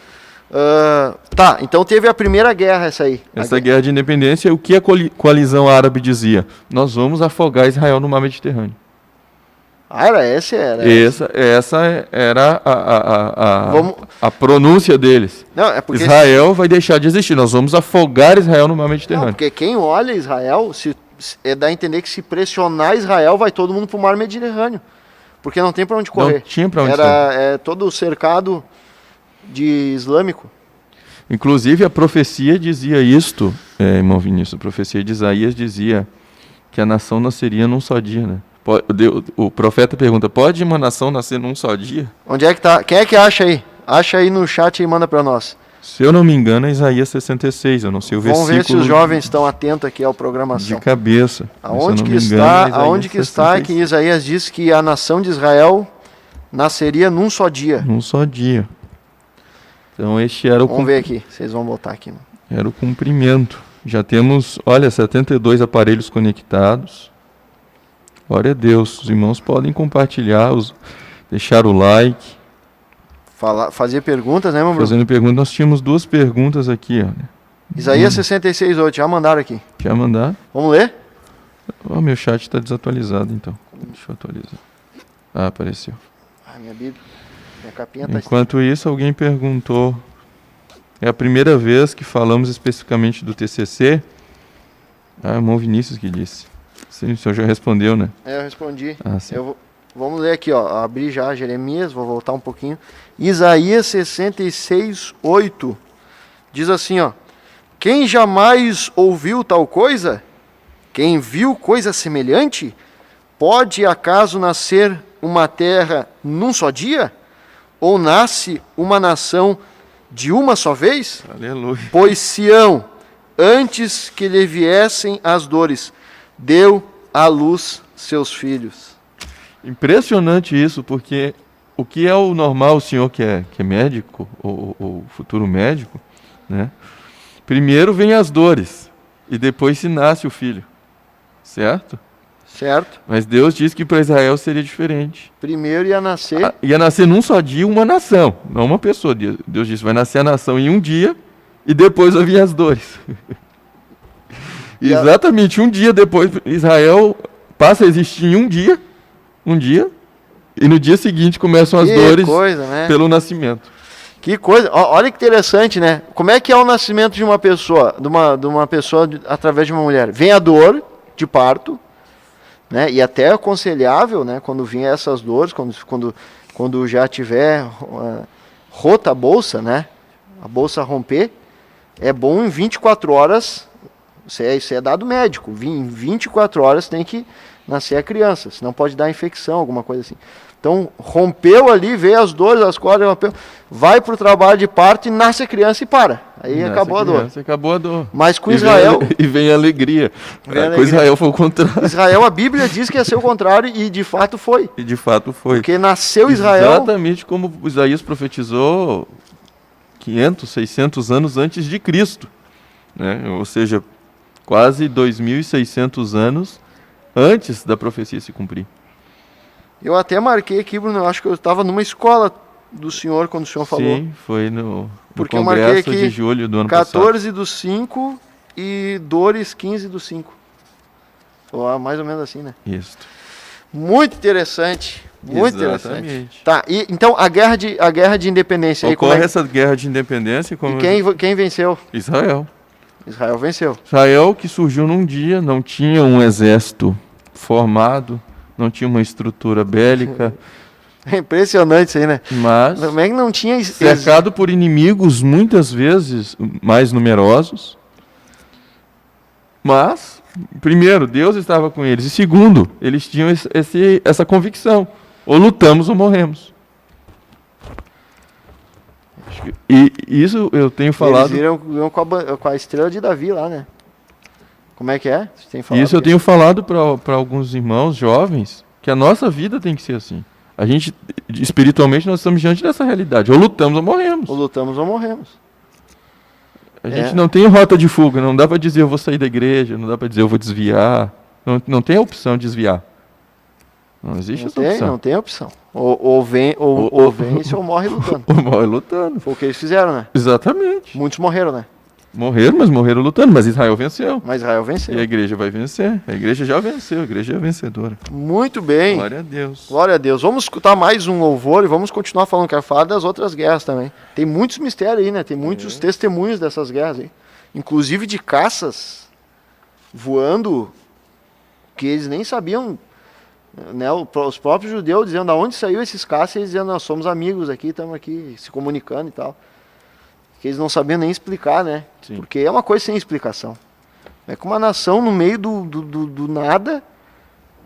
Tá, então teve a primeira guerra essa aí. Essa guerra de independência, o que a coalizão árabe dizia? Nós vamos afogar Israel no mar Mediterrâneo. Era essa? Essa era Vamos- a pronúncia deles. Não, é porque... Israel vai deixar de existir. Nós vamos afogar Israel no mar Não, Mediterrâneo. porque quem olha Israel, dá a entender que se pressionar Israel, vai todo mundo pro mar Mediterrâneo. Porque não tem para onde correr. Não tinha para onde Era todo cercado de islâmico. Inclusive, a profecia dizia isto, irmão Vinícius, a profecia de Isaías dizia que a nação nasceria num só dia, né? O profeta pergunta, pode uma nação nascer num só dia? Onde é que tá? Quem é que acha aí? Acha aí no chat e manda para nós. Se eu não me engano, é Isaías 66, eu não sei o Vamos versículo ver se os jovens estão atentos aqui à programação. de cabeça. Aonde que Se eu não me engano, é está? Aonde que está que Isaías diz que a nação de Israel nasceria num só dia? Num só dia. Então este era o, Vamos ver aqui, vocês vão botar aqui. era o cumprimento. Já temos, olha, 72 aparelhos conectados. Glória a Deus. Os irmãos podem compartilhar, deixar o like. Fazer perguntas, né, meu Bruno? Fazendo perguntas, nós tínhamos 2 perguntas aqui. Olha. Isaías 66:8, já mandaram aqui. Quer mandar? Vamos ler? Oh, meu chat está desatualizado, então. Deixa eu atualizar. Ah, apareceu. Ai, minha Bíblia. Minha capinha tá... Enquanto isso, alguém perguntou. É a primeira vez que falamos especificamente do TCC. Ah, o irmão Vinícius que disse. Sim, o senhor já respondeu, né? Eu respondi. Ah, sim. Vamos ler aqui, ó. Abri já Jeremias, vou voltar um pouquinho. Isaías 66:8 diz assim, ó: quem jamais ouviu tal coisa? Quem viu coisa semelhante? Pode acaso nascer uma terra num só dia? Ou nasce uma nação de uma só vez? Aleluia. Pois Sião, antes que lhe viessem as dores, deu à luz seus filhos. Impressionante isso, porque o que é o normal, o senhor que é médico, ou futuro médico, né? Primeiro vem as dores, e depois se nasce o filho, certo? Certo? Mas Deus disse que para Israel seria diferente. Primeiro ia nascer... Ia nascer num só dia uma nação, não uma pessoa. Deus disse, vai nascer a nação em um dia, e depois vai vir as dores. Exatamente, um dia depois, Israel passa a existir em um dia, e no dia seguinte começam as dores coisa, né? pelo nascimento. Que coisa, olha que interessante, né? Como é que é o nascimento de uma pessoa, através de uma mulher? Vem a dor de parto, né? E até é aconselhável, né? Quando vinha essas dores, quando já tiver rota a bolsa, né? A bolsa romper, é bom em 24 horas, isso é dado médico, em 24 horas tem que nascer a criança, senão pode dar infecção, alguma coisa assim. Então, rompeu ali, veio as dores, as cordas, rompeu, vai para o trabalho de parto e nasce a criança e para. Aí acabou a dor. Acabou a dor. Mas com Israel... E vem a alegria. Com Israel foi o contrário. Israel, a Bíblia diz que ia ser o contrário e de fato foi. E de fato foi. Porque nasceu Israel... Exatamente como Isaías profetizou 500, 600 anos antes de Cristo. Né? Ou seja, quase 2.600 anos antes da profecia se cumprir. Eu até marquei aqui, Bruno, eu acho que eu estava numa escola do senhor quando o senhor falou. Sim, foi no Porque eu marquei congresso aqui de julho do ano passado. 14/5 e dores 15/5. Ou mais ou menos assim, né? Isso. Muito interessante. Muito Exatamente. interessante. Tá, e então a guerra de independência aí, Ocorre essa guerra de independência como e quem venceu? Israel. Israel venceu. Israel que surgiu num dia, não tinha um exército formado, não tinha uma estrutura bélica. É impressionante isso aí, né? Mas Como é que não tinha... cercado por inimigos muitas vezes mais numerosos. Mas, primeiro, Deus estava com eles. E segundo, eles tinham essa convicção. Ou lutamos ou morremos. E isso eu tenho falado... Eles viram com a estrela de Davi lá, né? Como é que é? Você tem falado Isso eu tenho falado para alguns irmãos jovens, que a nossa vida tem que ser assim. A gente espiritualmente nós estamos diante dessa realidade. Ou lutamos ou morremos. Ou lutamos ou morremos. A gente não tem rota de fuga, não dá para dizer eu vou sair da igreja, não dá para dizer eu vou desviar. Não tem a opção de desviar. Não existe essa opção. Não tem opção. Ou vence ou morre lutando. Ou morre lutando. Foi o que eles fizeram, né? Exatamente. Muitos morreram, né? Morreram, mas morreram lutando. Mas Israel venceu. Mas Israel venceu. E a igreja vai vencer. A igreja já venceu, a igreja é vencedora. Muito bem. Glória a Deus. Glória a Deus. Vamos escutar mais um louvor e vamos continuar falando. Quero falar das outras guerras também. Tem muitos mistérios aí, né? Tem muitos testemunhos dessas guerras aí. Inclusive de caças voando que eles nem sabiam, né? Os próprios judeus dizendo de onde saiu esses caças, e eles dizendo, nós somos amigos aqui, estamos aqui se comunicando e tal. Que eles não sabiam nem explicar, né? Sim. Porque é uma coisa sem explicação. É como uma nação no meio do nada,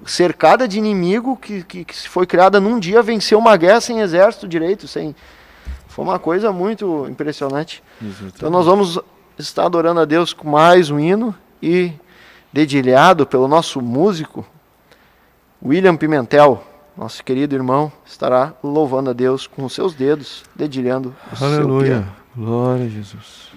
cercada de inimigo, que foi criada num dia, venceu uma guerra sem exército direito, foi uma coisa muito impressionante. Exatamente. Então nós vamos estar adorando a Deus com mais um hino e dedilhado pelo nosso músico William Pimentel, nosso querido irmão, estará louvando a Deus com os seus dedos, dedilhando o seu Aleluia. piano. Glória a Jesus.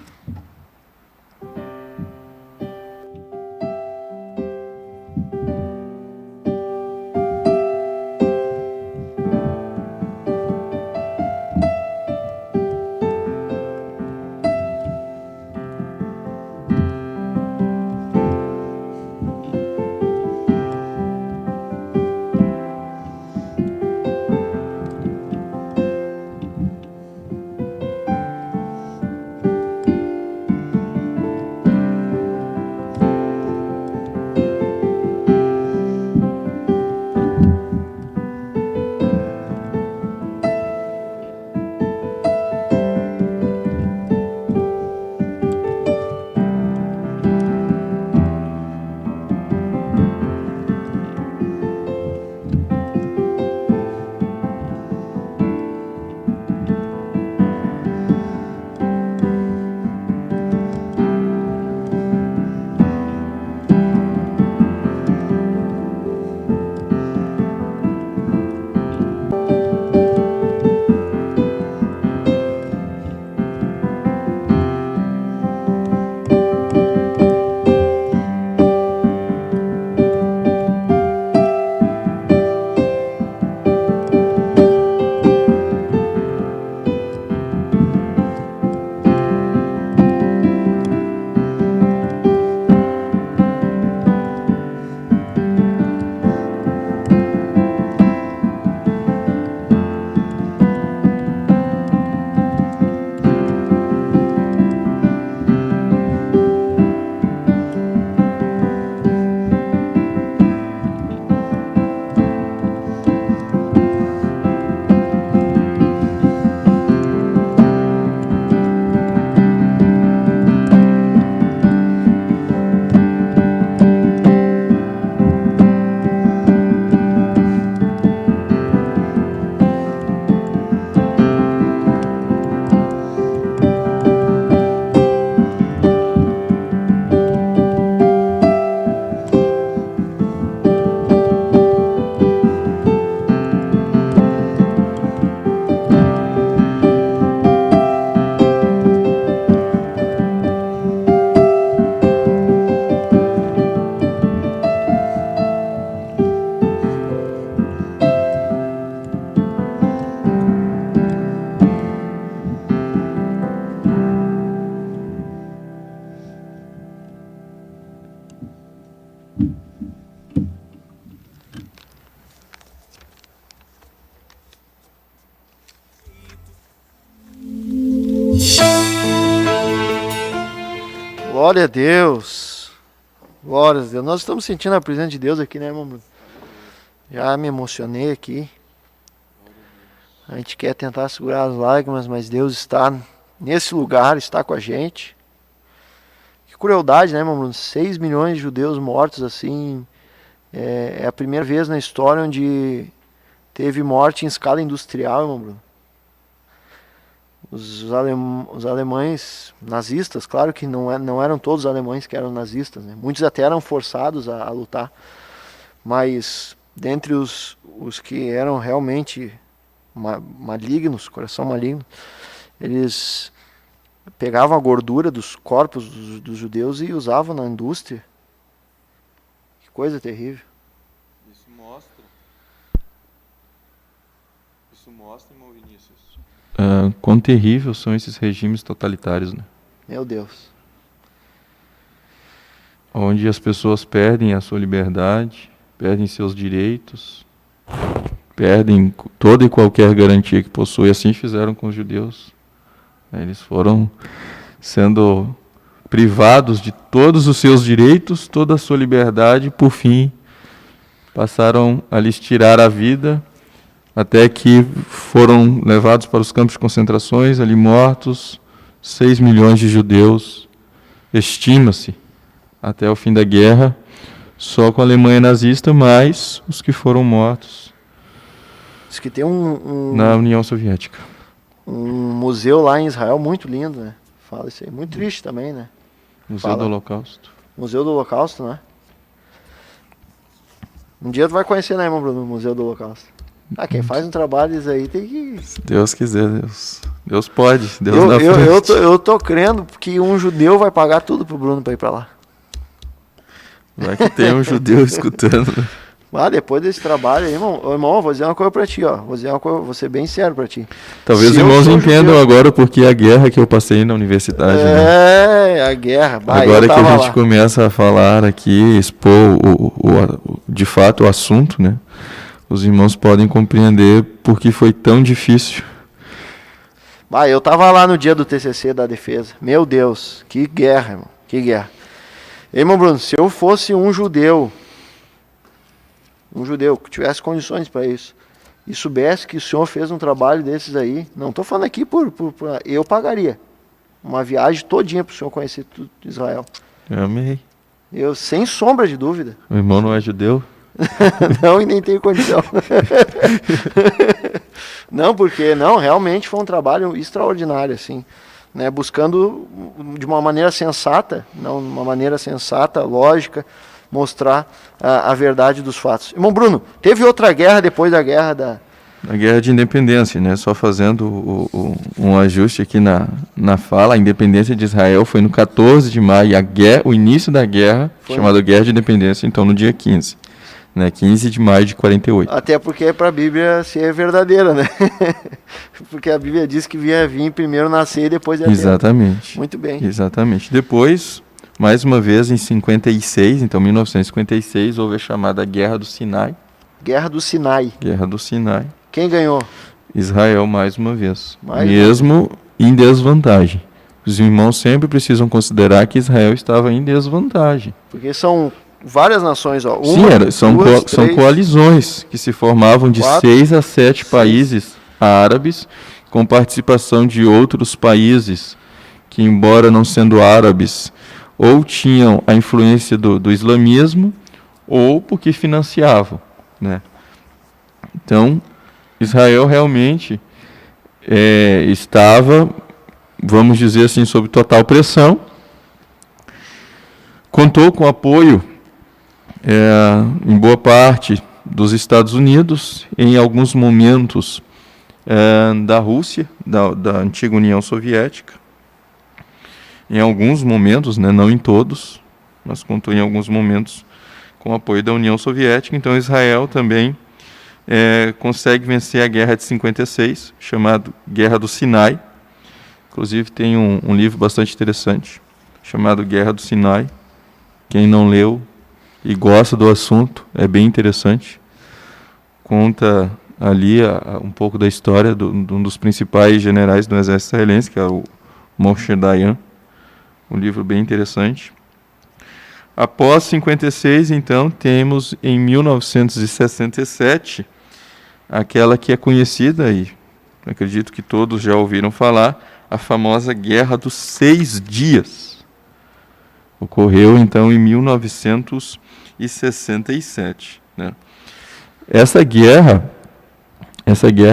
Glória a Deus. Glória a Deus. Nós estamos sentindo a presença de Deus aqui, né, irmão Bruno? Já me emocionei aqui. A gente quer tentar segurar as lágrimas, mas Deus está nesse lugar, está com a gente. Que crueldade, né, irmão Bruno? 6 milhões de judeus mortos assim. É a primeira vez na história onde teve morte em escala industrial, irmão Bruno. Os alemães nazistas, claro que não eram todos os alemães que eram nazistas, né? Muitos até eram forçados a lutar, mas dentre os que eram realmente malignos, coração maligno, eles pegavam a gordura dos corpos dos judeus e usavam na indústria. Que coisa terrível. Isso mostra, irmão Vinícius, quão terríveis são esses regimes totalitários, né? Meu Deus. Onde as pessoas perdem a sua liberdade, perdem seus direitos, perdem toda e qualquer garantia que possuem. Assim fizeram com os judeus. Eles foram sendo privados de todos os seus direitos, toda a sua liberdade, e por fim passaram a lhes tirar a vida, até que foram levados para os campos de concentrações, ali mortos, 6 milhões de judeus, estima-se, até o fim da guerra, só com a Alemanha nazista, mais os que foram mortos Diz que tem na União Soviética. um museu lá em Israel muito lindo, né? Fala isso aí. Muito triste também, né? Museu do Holocausto. Museu do Holocausto, né? Um dia tu vai conhecer, né, irmão Bruno, o Museu do Holocausto. Quem faz um trabalho isso aí tem que... Se Deus quiser, Deus pode. Deus na frente. Eu tô crendo que um judeu vai pagar tudo pro Bruno pra ir pra lá. Vai que tem um judeu escutando. Depois desse trabalho aí, irmão, vou dizer uma coisa pra ti, ó. Vou ser bem sério pra ti. Talvez os irmãos entendam agora porque a guerra que eu passei na universidade. A guerra. Agora que a gente começa a falar aqui, expor de fato o assunto, né? Os irmãos podem compreender por que foi tão difícil. Eu tava lá no dia do TCC da defesa. Meu Deus, que guerra, irmão. Que guerra. Irmão Bruno, se eu fosse um judeu que tivesse condições para isso, e soubesse que o senhor fez um trabalho desses aí, não estou falando aqui eu pagaria uma viagem todinha para o senhor conhecer tudo de Israel. Eu amei. Eu, sem sombra de dúvida. O irmão não é judeu? Não, e nem tenho condição. Não, porque realmente foi um trabalho extraordinário, assim, né, buscando de uma maneira sensata, lógica, mostrar a verdade dos fatos. Irmão Bruno, teve outra guerra depois da guerra da... A guerra de independência, né? Só fazendo um ajuste aqui na fala, a independência de Israel foi no 14 de maio, o início da guerra, chamada Guerra de Independência, então no dia 15. Né, 15 de maio de 48. Até porque é para a Bíblia ser verdadeira, né? Porque a Bíblia diz que vinha primeiro nascer e depois ia ter. Exatamente. Muito bem. Exatamente. Depois, mais uma vez, em 56, então 1956, houve a chamada Guerra do Sinai. Guerra do Sinai. Guerra do Sinai. Quem ganhou? Israel, mais uma vez. Mesmo em desvantagem. Os irmãos sempre precisam considerar que Israel estava em desvantagem. Porque são... várias nações, ó. São coalizões que se formavam de 6 a 7 países árabes, com participação de outros países que, embora não sendo árabes, ou tinham a influência do islamismo, ou porque financiavam, né? Então, Israel realmente estava, vamos dizer assim, sob total pressão, contou com apoio em boa parte dos Estados Unidos, em alguns momentos da Rússia, da antiga União Soviética, em alguns momentos, né, não em todos, mas contou em alguns momentos com o apoio da União Soviética. Então Israel também consegue vencer a Guerra de 56, chamada Guerra do Sinai. Inclusive tem um livro bastante interessante, chamado Guerra do Sinai. Quem não leu e gosta do assunto, é bem interessante. Conta ali um pouco da história de um dos principais generais do exército israelense, que é o Moshe Dayan. Um livro bem interessante. Após 56, então, temos em 1967, aquela que é conhecida, e acredito que todos já ouviram falar, a famosa Guerra dos 6 Dias. Ocorreu, então, em 1967. Né? Essa guerra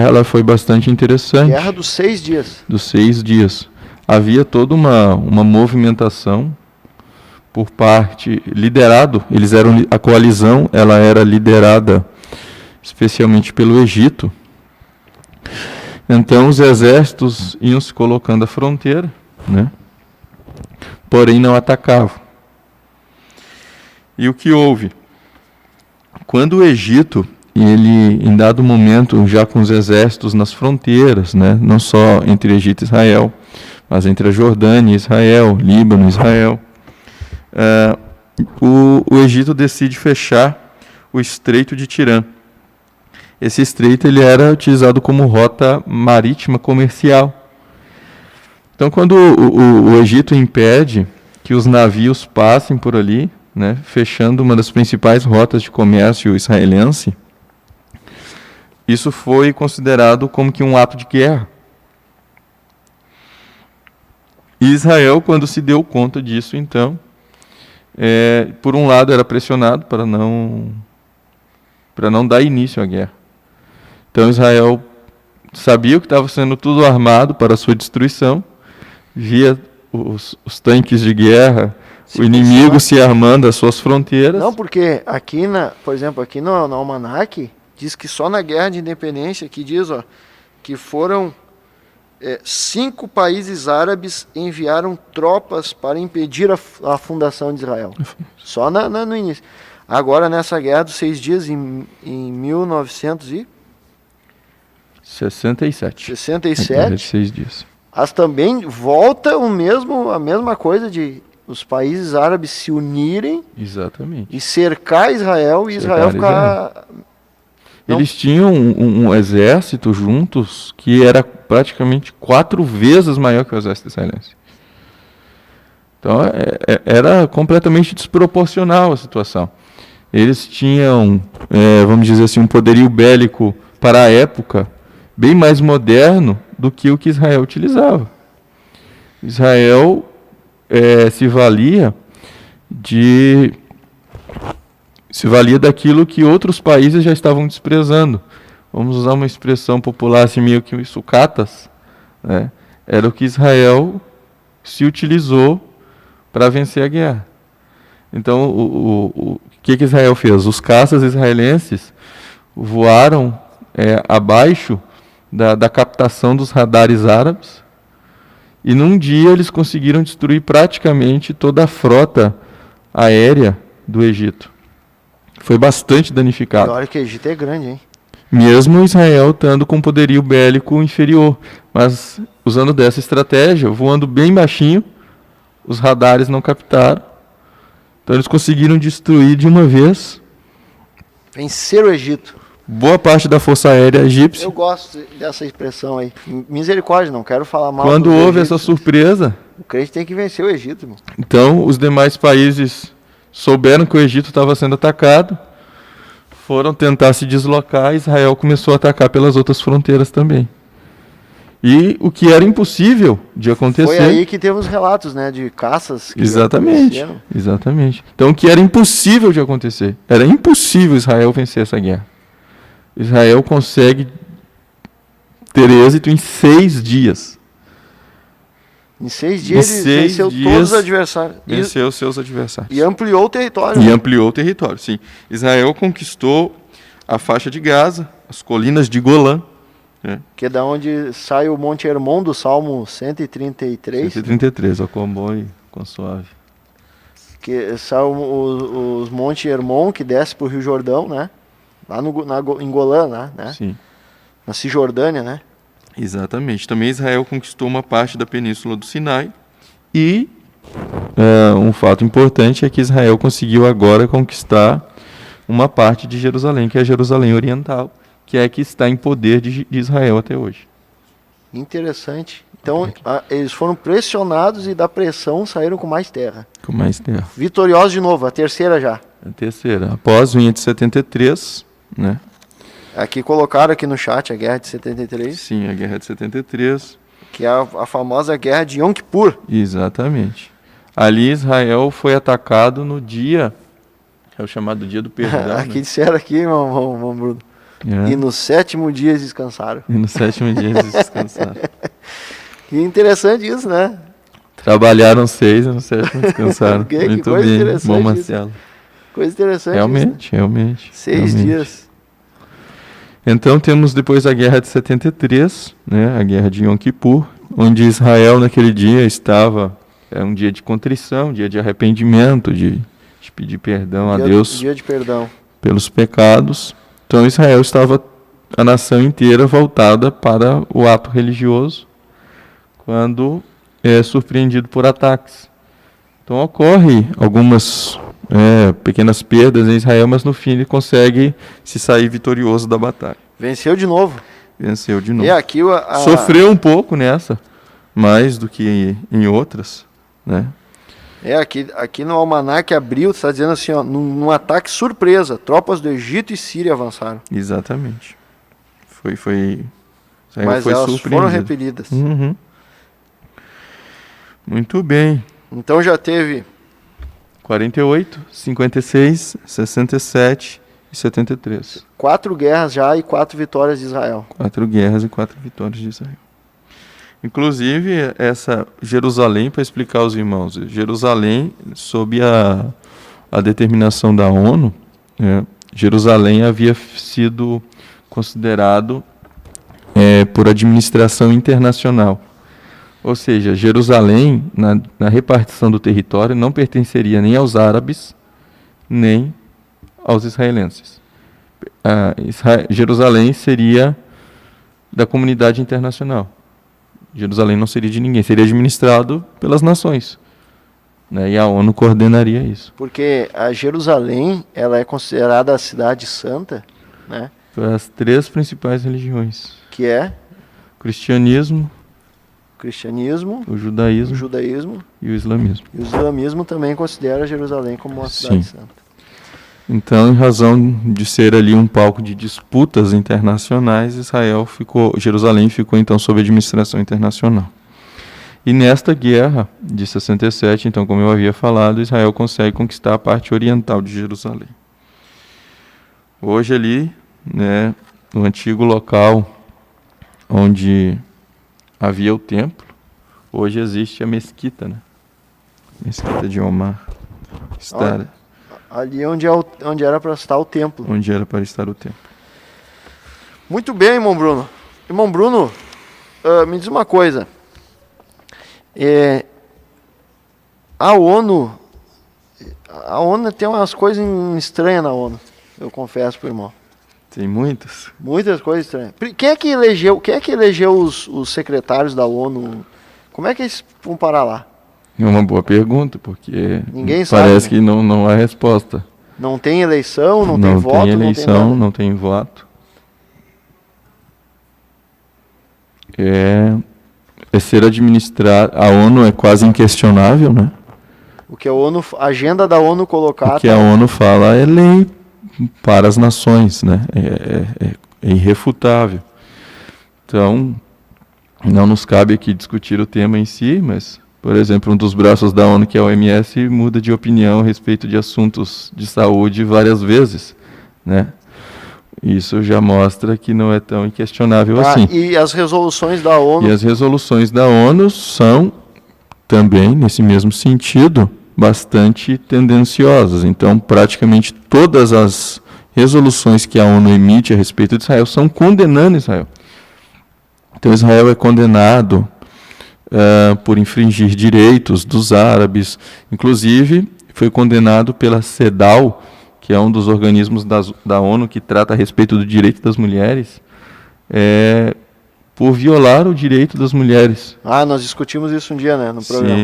ela foi bastante interessante. Guerra dos 6 dias. Dos 6 dias. Havia toda uma movimentação por parte, a coalizão, ela era liderada especialmente pelo Egito, Então os exércitos iam se colocando à fronteira, né? Porém não atacavam. E o que houve? Quando o Egito, ele, em dado momento, já com os exércitos nas fronteiras, né? Não só entre Egito e Israel, mas entre a Jordânia e Israel, Líbano e Israel, o Egito decide fechar o Estreito de Tirã. Esse estreito ele era utilizado como rota marítima comercial. Então, quando o Egito impede que os navios passem por ali, né, fechando uma das principais rotas de comércio israelense, isso foi considerado como que um ato de guerra. E Israel, quando se deu conta disso, então, por um lado era pressionado para não dar início à guerra. Então Israel sabia que estava sendo tudo armado para a sua destruição, via os tanques de guerra, o inimigo se armando às suas fronteiras. Não, porque aqui, por exemplo, aqui no Almanac, diz que só na Guerra de Independência, que diz que foram 5 países árabes enviaram tropas para impedir a fundação de Israel. Só no início. Agora, nessa Guerra dos 6 Dias, em 1967. 6 dias. As também volta a mesma coisa de os países árabes se unirem. Exatamente. E cercar Israel e Israel ficar... Eles tinham um exército juntos que era praticamente 4 vezes maior que o exército israelense. Então era completamente desproporcional a situação. Eles tinham, vamos dizer assim, um poderio bélico para a época bem mais moderno do que o que Israel utilizava. Israel se valia daquilo que outros países já estavam desprezando. Vamos usar uma expressão popular assim, meio que sucatas, né? Era o que Israel se utilizou para vencer a guerra. Então, o que Israel fez? Os caças israelenses voaram abaixo da captação dos radares árabes, e num dia eles conseguiram destruir praticamente toda a frota aérea do Egito. Foi bastante danificado. Olha que o Egito é grande, hein? Mesmo Israel estando com poderio bélico inferior, mas usando dessa estratégia, voando bem baixinho, os radares não captaram. Então eles conseguiram destruir de uma vez. Vencer o Egito. Boa parte da força aérea egípcia. Eu gosto dessa expressão aí. Misericórdia, não quero falar mal. Quando houve essa surpresa, o crente tem que vencer o Egito, irmão. Então os demais países souberam que o Egito estava sendo atacado, foram tentar se deslocar, e Israel começou a atacar pelas outras fronteiras também. E o que era impossível de acontecer... Foi aí que teve os relatos, né, de caças. Que exatamente. Então o que era impossível de acontecer? Era impossível Israel vencer essa guerra. Israel consegue ter êxito em 6 dias. Em 6 dias ele venceu todos os adversários. Venceu os seus adversários. E ampliou o território. E ampliou o território, sim. Israel conquistou a faixa de Gaza, as colinas de Golã. Que é da onde sai o Monte Hermon do Salmo 133. 133, ó, com bom e com suave. Que sai os Monte Hermon, que desce para o Rio Jordão, né? Lá em Golã, né? Sim. Na Cisjordânia, né? Exatamente. Também Israel conquistou uma parte da península do Sinai. E um fato importante é que Israel conseguiu agora conquistar uma parte de Jerusalém, que é a Jerusalém Oriental, que é a que está em poder de Israel até hoje. Interessante. Então, eles foram pressionados e da pressão saíram com mais terra. Com mais terra. Vitoriosos de novo, a terceira já. A terceira. Após vinha de 73, né? Aqui colocaram aqui no chat a Guerra de 73. Sim, a Guerra de 73. Que é a famosa Guerra de Yom Kippur. Exatamente. Ali Israel foi atacado no dia, é o chamado dia do perdão. Aqui disseram aqui, irmão Bruno. E no 7º dia eles descansaram. E no 7º dia eles descansaram. Que interessante isso, né? Trabalharam 6 e no 7º descansaram. Muito coisa bem, interessante. Bom, Marcelo. Coisa interessante. Realmente, isso, né? realmente. 6 dias. Então temos depois a Guerra de 73, né, a Guerra de Yom Kippur, onde Israel naquele dia estava, um dia de contrição, um dia de arrependimento, de pedir perdão a Deus Dia de perdão. pelos pecados. Então Israel estava, a nação inteira, voltada para o ato religioso, quando é surpreendido por ataques. Então ocorre algumas pequenas perdas em Israel, mas no fim ele consegue se sair vitorioso da batalha. Venceu de novo. Venceu de novo. E aqui Sofreu um pouco nessa, mais do que em outras, né? Aqui no Almanac Abril está dizendo assim, ó, num ataque surpresa, tropas do Egito e Síria avançaram. Exatamente. Mas foi elas foram repelidas. Uhum. Muito bem. Então já teve 48, 56, 67 e 73. 4 guerras já e 4 vitórias de Israel. 4 guerras e 4 vitórias de Israel. Inclusive, essa Jerusalém, para explicar aos irmãos, Jerusalém, sob a determinação da ONU, Jerusalém havia sido considerado por administração internacional. Ou seja, Jerusalém, na repartição do território, não pertenceria nem aos árabes, nem aos israelenses. Jerusalém seria da comunidade internacional. Jerusalém não seria de ninguém, seria administrado pelas nações, né? E a ONU coordenaria isso. Porque a Jerusalém, ela é considerada a cidade santa, né? Para as 3 principais religiões. Que é? Cristianismo, o judaísmo e o islamismo. E o islamismo também considera Jerusalém como uma cidade santa. Então, em razão de ser ali um palco de disputas internacionais, Jerusalém ficou então sob administração internacional. E nesta guerra de 67, então, como eu havia falado, Israel consegue conquistar a parte oriental de Jerusalém. Hoje ali, né, no antigo local onde havia o templo, hoje existe a mesquita, né? Mesquita de Omar. Ali onde era para estar o templo. Onde era para estar o templo. Muito bem, irmão Bruno. Irmão Bruno, me diz uma coisa. A ONU tem umas coisas estranhas na ONU, eu confesso pro irmão. Tem muitas? Muitas coisas estranhas. Quem é que elegeu os secretários da ONU? Como é que eles vão parar lá? É uma boa pergunta, porque ninguém sabe, parece né? que não há resposta. Não tem eleição, não tem voto, eleição, não tem voto. É ser administrado. A ONU é quase inquestionável, né? O que a agenda da ONU colocar... O que a ONU fala é lei para as nações, né? É irrefutável. Então, não nos cabe aqui discutir o tema em si, mas, por exemplo, um dos braços da ONU, que é a OMS, muda de opinião a respeito de assuntos de saúde várias vezes, né? Isso já mostra que não é tão inquestionável assim. E as resoluções da ONU? E as resoluções da ONU são também, nesse mesmo sentido, bastante tendenciosas. Então, praticamente todas as resoluções que a ONU emite a respeito de Israel são condenando Israel. Então, Israel é condenado por infringir direitos dos árabes. Inclusive, foi condenado pela CEDAW, que é um dos organismos da ONU que trata a respeito do direito das mulheres, por violar o direito das mulheres. Nós discutimos isso um dia, né, no programa.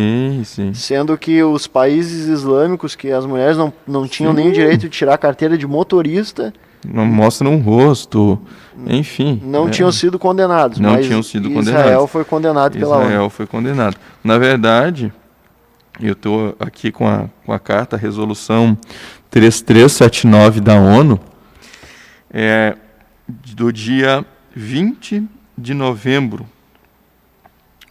Sim. Sendo que os países islâmicos, que as mulheres não tinham nem o direito de tirar a carteira de motorista... Não mostram um rosto, enfim. Não tinham sido condenados. Israel foi condenado pela ONU. Israel foi condenado. Na verdade, eu estou aqui com a carta, a resolução 3379 da ONU, do dia 20 de novembro,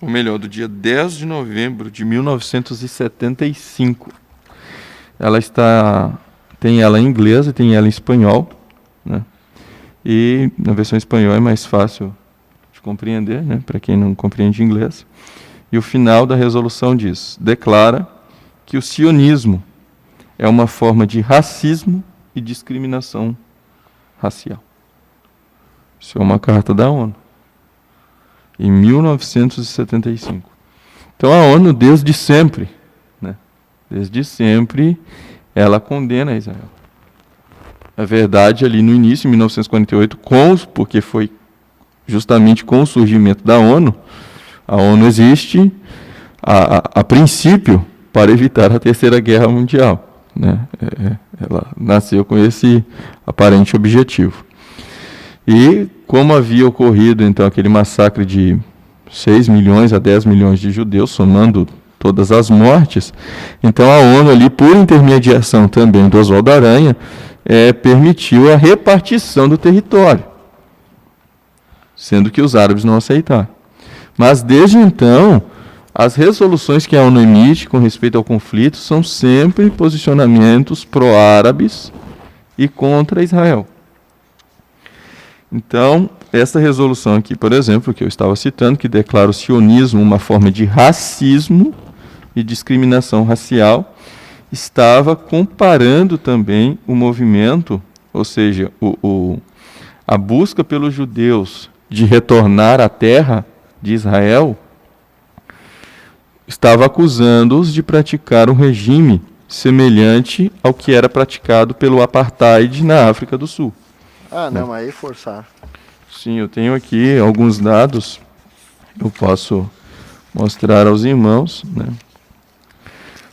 ou melhor, do dia 10 de novembro de 1975. Tem ela em inglês e tem ela em espanhol, né? E na versão espanhol é mais fácil de compreender, né, para quem não compreende inglês. E o final da resolução diz: declara que o sionismo é uma forma de racismo e discriminação racial. Isso é uma carta da ONU, em 1975. Então a ONU, desde sempre, né? Desde sempre, ela condena Israel. A verdade, ali no início, em 1948, porque foi justamente com o surgimento da ONU, a ONU existe, a princípio, para evitar a Terceira Guerra Mundial, né? Ela nasceu com esse aparente objetivo. E como havia ocorrido, então, aquele massacre de 6 milhões a 10 milhões de judeus, somando todas as mortes, então a ONU ali, por intermediação também do Oswaldo Aranha, permitiu a repartição do território, sendo que os árabes não aceitaram. Mas desde então, as resoluções que a ONU emite com respeito ao conflito são sempre posicionamentos pró-árabes e contra Israel. Então, essa resolução aqui, por exemplo, que eu estava citando, que declara o sionismo uma forma de racismo e discriminação racial, estava comparando também o movimento, ou seja, a busca pelos judeus de retornar à terra de Israel, estava acusando-os de praticar um regime semelhante ao que era praticado pelo apartheid na África do Sul. Ah, não, mas aí forçar. Sim, eu tenho aqui alguns dados, eu posso mostrar aos irmãos, né?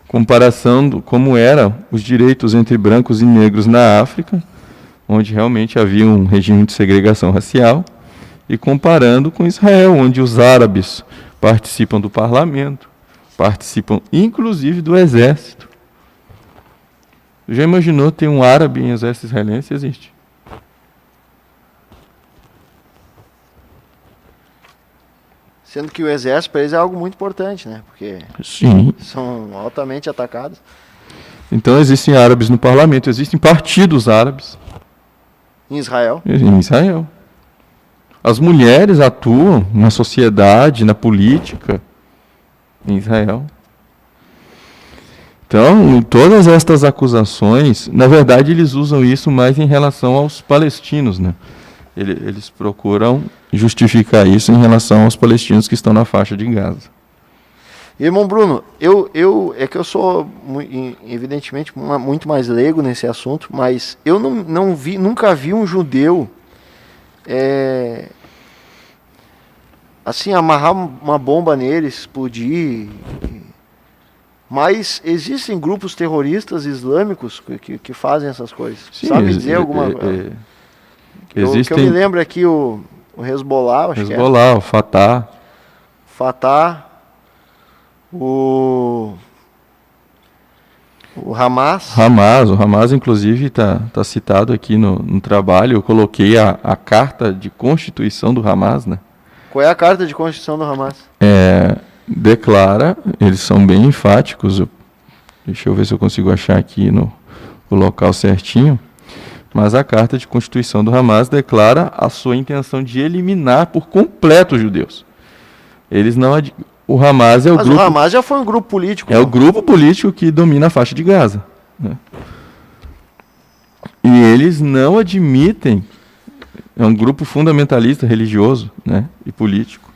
Comparação do como eram os direitos entre brancos e negros na África, onde realmente havia um regime de segregação racial, e comparando com Israel, onde os árabes participam do parlamento, participam inclusive do exército. Já imaginou ter um árabe em exército israelense? Existe. Sendo que o exército para eles é algo muito importante, né? Porque Sim. são altamente atacados. Então existem árabes no parlamento, existem partidos árabes. Em Israel? Em Israel. As mulheres atuam na sociedade, na política, em Israel. Então, todas estas acusações, na verdade, eles usam isso mais em relação aos palestinos, né? Eles procuram justificar isso em relação aos palestinos que estão na faixa de Gaza. Irmão Bruno, é que eu sou, evidentemente, muito mais leigo nesse assunto, mas eu nunca vi um judeu assim, amarrar uma bomba nele, explodir. Mas existem grupos terroristas islâmicos que fazem essas coisas. Sim, sabe dizer alguma coisa? Existem... Que eu me lembro aqui o Hezbollah, acho Hezbollah, que é. O Fatah. Fatah, o Hamas. O Hamas, inclusive, está citado aqui no trabalho. Eu coloquei a carta de constituição do Hamas, né? Qual é a carta de constituição do Hamas? Declara, eles são bem enfáticos. Deixa eu ver se eu consigo achar aqui o local certinho. Mas a carta de constituição do Hamas declara a sua intenção de eliminar por completo os judeus. Eles não... O Hamas é o grupo... Mas o Hamas já foi um grupo político. É o grupo político que domina a faixa de Gaza, né? E eles não admitem... É um grupo fundamentalista religioso, né? E político.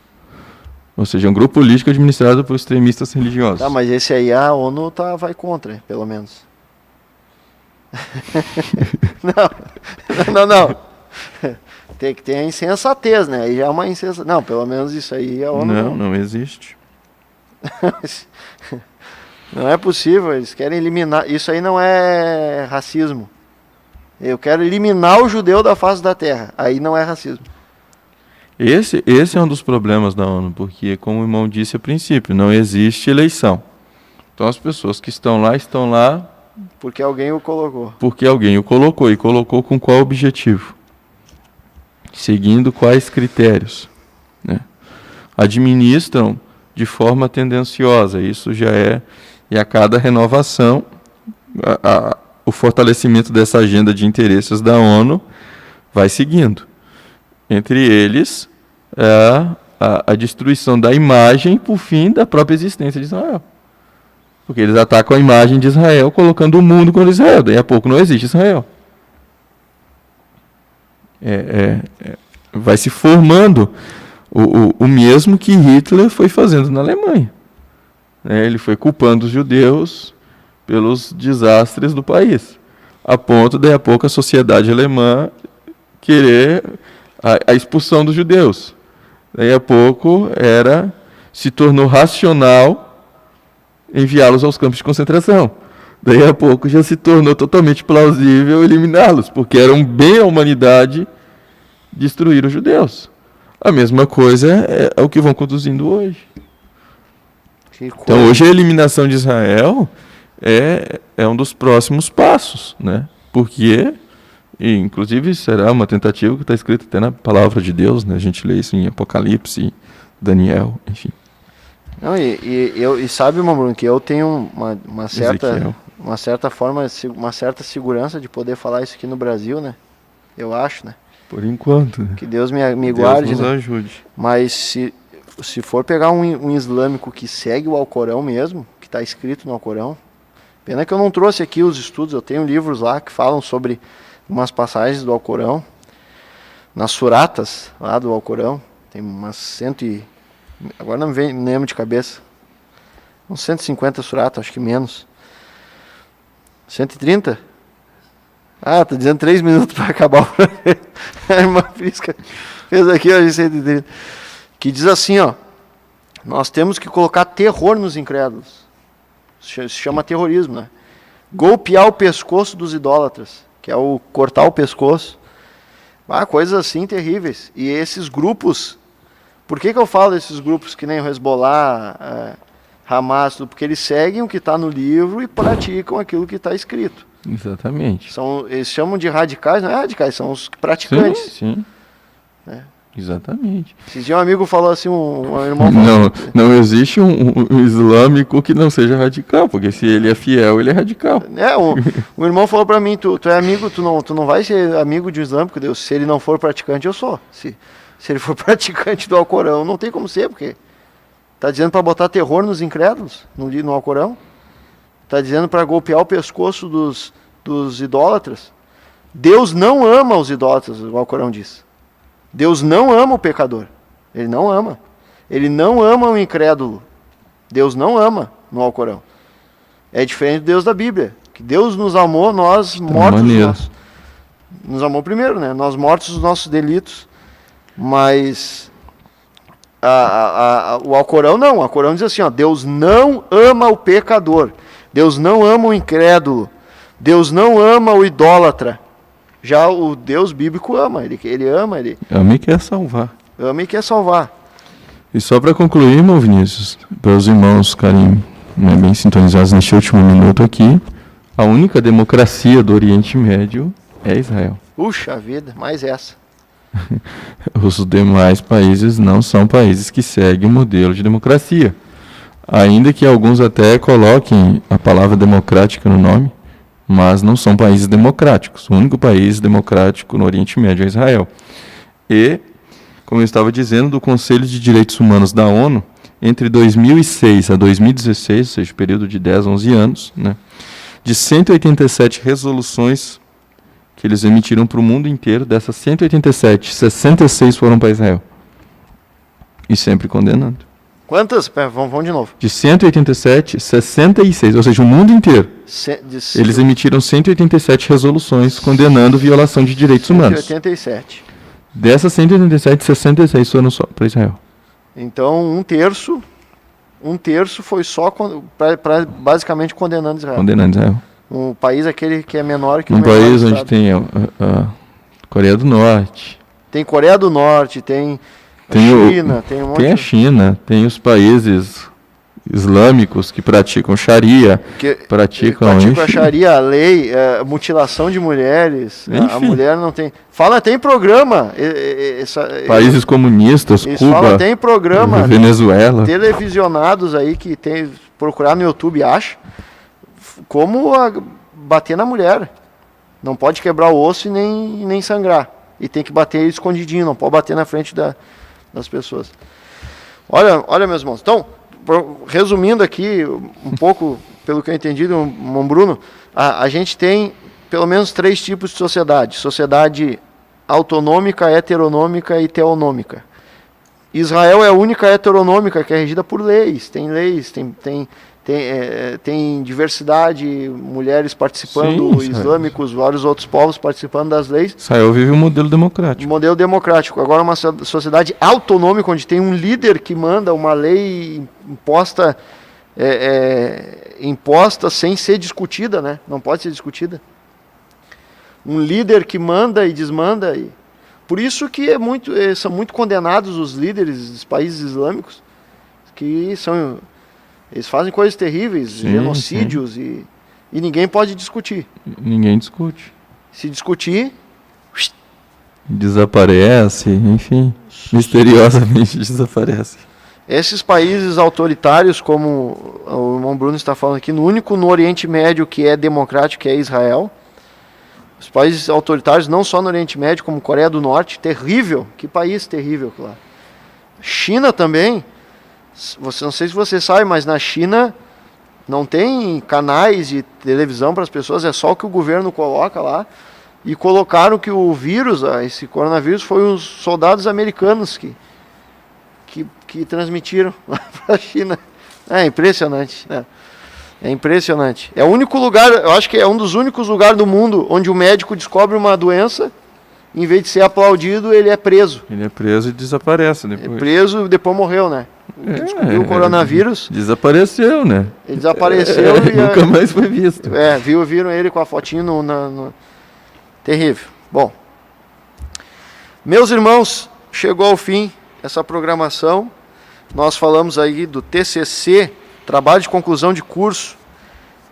Ou seja, é um grupo político administrado por extremistas religiosos. Tá, mas esse aí a ONU vai contra, pelo menos. Não. Tem que ter a insensatez, né? Aí já é uma insensatez. Não, pelo menos isso aí a ONU não existe. Não é possível, eles querem eliminar. Isso aí não é racismo. Eu quero eliminar o judeu da face da terra. Aí não é racismo. Esse é um dos problemas da ONU, porque, como o irmão disse a princípio, não existe eleição. Então as pessoas que estão lá porque alguém o colocou. Porque alguém o colocou. E colocou com qual objetivo? Seguindo quais critérios? Né? Administram de forma tendenciosa. Isso já é... E a cada renovação, o fortalecimento dessa agenda de interesses da ONU vai seguindo. Entre eles, a destruição da imagem por fim da própria existência de Israel. Porque eles atacam a imagem de Israel, colocando o mundo contra Israel. Daí a pouco não existe Israel. vai se formando o mesmo que Hitler foi fazendo na Alemanha. Ele foi culpando os judeus pelos desastres do país, a ponto, daí a pouco, a sociedade alemã querer a expulsão dos judeus. Daí a pouco se tornou racional enviá-los aos campos de concentração. Daí a pouco já se tornou totalmente plausível eliminá-los, porque era um bem à humanidade destruir os judeus. A mesma coisa é o que vão conduzindo hoje. Então hoje a eliminação de Israel é um dos próximos passos, né? Porque, inclusive, será uma tentativa que está escrita até na palavra de Deus, né? A gente lê isso em Apocalipse, Daniel, enfim. Não, e sabe, meu Bruno, que eu tenho uma certa forma, uma certa segurança de poder falar isso aqui no Brasil, né? Eu acho, né? Por enquanto. Né? Que Deus me guarde, Deus nos né? ajude. Mas se for pegar um islâmico que segue o Alcorão mesmo, que está escrito no Alcorão, pena que eu não trouxe aqui os estudos, eu tenho livros lá que falam sobre umas passagens do Alcorão, nas suratas lá do Alcorão, tem umas agora não me lembro de cabeça, uns 150 suratas, acho que menos. 130? Ah, tá dizendo 3 minutos para acabar o... A irmã Prisca fez aqui hoje 130. Que diz assim, ó: nós temos que colocar terror nos incrédulos. Se chama terrorismo, né? Golpear o pescoço dos idólatras, que é o cortar o pescoço. Coisas assim terríveis. E esses grupos, por que eu falo desses grupos que nem o Hezbollah, Hamas, porque eles seguem o que está no livro e praticam aquilo que está escrito. Exatamente. Eles chamam de radicais, não é radicais, são os praticantes. Sim. Exatamente. Esses dias um amigo falou assim, um irmão falou... Não existe um islâmico que não seja radical, porque se ele é fiel, ele é radical. Um irmão falou para mim, tu é amigo, tu não vai ser amigo de um islâmico, Deus, se ele não for praticante, eu sou. Se ele for praticante do Alcorão, não tem como ser, porque está dizendo para botar terror nos incrédulos, no Alcorão. Está dizendo para golpear o pescoço dos idólatras. Deus não ama os idólatras, o Alcorão diz. Deus não ama o pecador. Ele não ama. Ele não ama o incrédulo. Deus não ama no Alcorão. É diferente do Deus da Bíblia. Que Deus nos amou, nós mortos. Nos amou primeiro, né? Nós mortos dos nossos delitos. Mas o Alcorão não. O Alcorão diz assim, ó: Deus não ama o pecador. Deus não ama o incrédulo. Deus não ama o idólatra. Já o Deus bíblico ama, ele ama, ele... Ama e quer salvar. Ama e quer salvar. E só para concluir, irmão Vinícius, para os irmãos ficarem bem sintonizados neste último minuto aqui, a única democracia do Oriente Médio é Israel. Puxa vida, mais essa. Os demais países não são países que seguem o modelo de democracia. Ainda que alguns até coloquem a palavra democrática no nome, mas não são países democráticos. O único país democrático no Oriente Médio é Israel. E, como eu estava dizendo, do Conselho de Direitos Humanos da ONU, entre 2006 a 2016, ou seja, período de 10, 11 anos, né, de 187 resoluções que eles emitiram para o mundo inteiro, dessas 187, 66 foram para Israel. E sempre condenando. Quantas? Vamos de novo. De 187, 66, ou seja, o mundo inteiro. Eles emitiram 187 resoluções condenando violação de direitos humanos. 187. Dessas 187, 66 foram só para Israel. Então, um terço foi só basicamente condenando Israel. Condenando Israel. Um país aquele que é menor que o menor. Um país onde estado. tem a Coreia do Norte. Tem Coreia do Norte, tem China, tem um monte. Tem a China, tem os países islâmicos que praticam Sharia, praticam a Sharia, a lei, a mutilação de mulheres, a mulher não tem... Fala, tem programa. Países comunistas, Cuba, fala, tem programa, Venezuela. Televisionados aí que tem, procurar no YouTube, acha, como bater na mulher. Não pode quebrar o osso e nem sangrar. E tem que bater escondidinho, não pode bater na frente das pessoas. Olha, meus irmãos. Então, resumindo aqui um pouco, pelo que eu entendi do Bruno, a gente tem pelo menos 3 tipos de sociedade. Sociedade autonômica, heteronômica e teonômica. Israel é a única heteronômica que é regida por leis, tem diversidade, mulheres participando, Sim, islâmicos, vários outros povos participando das leis. Israel vive um modelo democrático. Modelo democrático. Agora uma sociedade autonômica, onde tem um líder que manda uma lei imposta, imposta sem ser discutida, né? Não pode ser discutida. Um líder que manda e desmanda. Por isso que são muito condenados os líderes dos países islâmicos, que eles fazem coisas terríveis, genocídios, e ninguém pode discutir. Ninguém discute. Se discutir, desaparece, enfim, misteriosamente desaparece. Esses países autoritários, como o irmão Bruno está falando aqui, no Oriente Médio que é democrático, que é Israel. Os países autoritários, não só no Oriente Médio, como Coreia do Norte, terrível. Que país terrível, claro. China também. Não sei se você sabe, mas na China não tem canais de televisão para as pessoas, é só o que o governo coloca lá. E colocaram que o vírus, esse coronavírus, foi os soldados americanos que transmitiram lá para a China. É impressionante, né? É impressionante. É o único lugar, eu acho que é um dos únicos lugares do mundo onde o médico descobre uma doença, em vez de ser aplaudido, ele é preso. Ele é preso e desaparece depois. É preso e depois morreu, né? Descobriu o coronavírus. Desapareceu, né? Ele desapareceu e nunca mais foi visto. Viram ele com a fotinho no... Terrível. Bom, meus irmãos, chegou ao fim essa programação. Nós falamos aí do TCC, trabalho de conclusão de curso,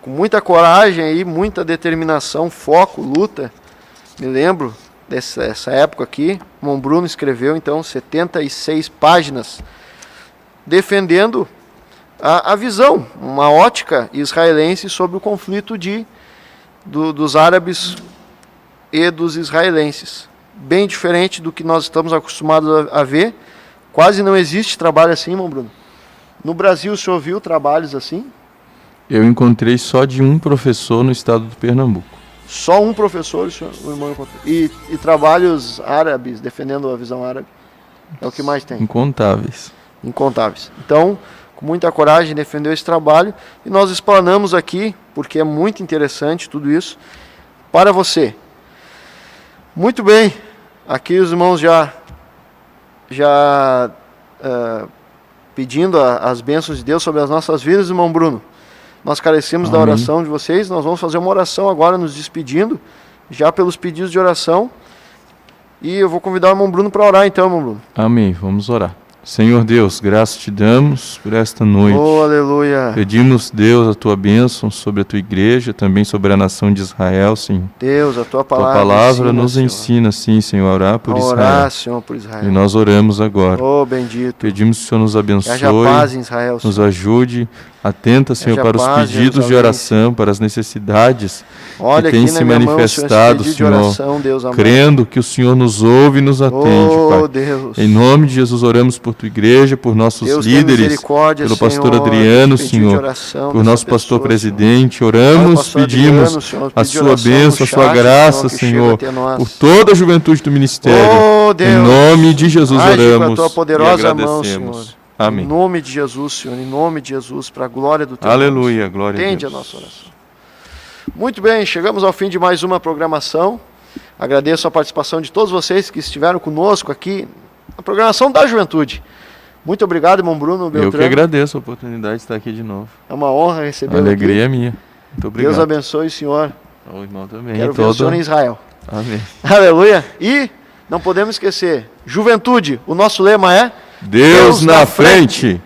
com muita coragem aí, muita determinação, foco, luta. Me lembro dessa época aqui, o irmão Bruno escreveu então 76 páginas defendendo a visão, uma ótica israelense sobre o conflito dos árabes e dos israelenses. Bem diferente do que nós estamos acostumados a ver. Quase não existe trabalho assim, irmão Bruno. No Brasil, o senhor viu trabalhos assim? Eu encontrei só de um professor no estado de Pernambuco. Só um professor, o irmão encontrou. E trabalhos árabes, defendendo a visão árabe? É o que mais tem? Incontáveis. Incontáveis. Então, com muita coragem, defendeu esse trabalho. E nós explanamos aqui, porque é muito interessante tudo isso, para você. Muito bem. Aqui os irmãos já pedindo as bênçãos de Deus sobre as nossas vidas, irmão Bruno. Nós carecemos da oração de vocês. Nós vamos fazer uma oração agora, nos despedindo, já pelos pedidos de oração. E eu vou convidar o irmão Bruno para orar então, irmão Bruno. Amém, vamos orar. Senhor Deus, graças te damos por esta noite. Oh, aleluia. Pedimos, Deus, a tua bênção sobre a tua igreja, também sobre a nação de Israel, Senhor. Deus, a tua palavra, tua palavra nos ensina, sim, Senhor, a orar por Israel. Orar, Senhor, por Israel. E nós oramos agora. Oh, bendito. Pedimos que o Senhor nos abençoe, haja paz em Israel, nos ajude. Atenta, Senhor, para os pedidos de oração, para as necessidades que têm se manifestado, Senhor, crendo que o Senhor nos ouve e nos atende, Pai. Deus. Em nome de Jesus, oramos por tua igreja, por nossos Deus, líderes, pelo pastor Adriano, Senhor, por nosso pastor presidente. Oramos, pedimos a sua bênção, a sua graça, Senhor, por toda a juventude do ministério. Em nome de Jesus oramos e agradecemos. Amém. Em nome de Jesus, Senhor, em nome de Jesus, para a glória do teu Aleluia, nome. glória a Deus. Atende a nossa oração. Muito bem, chegamos ao fim de mais uma programação. Agradeço a participação de todos vocês que estiveram conosco aqui na programação da juventude. Muito obrigado, irmão Bruno Beltrão. Eu que agradeço a oportunidade de estar aqui de novo. É uma honra receber. A alegria é minha. Muito obrigado. Deus abençoe o senhor. O irmão também. Quero ver o senhor em Israel. Amém. Aleluia. E não podemos esquecer, juventude, o nosso lema é Deus na frente.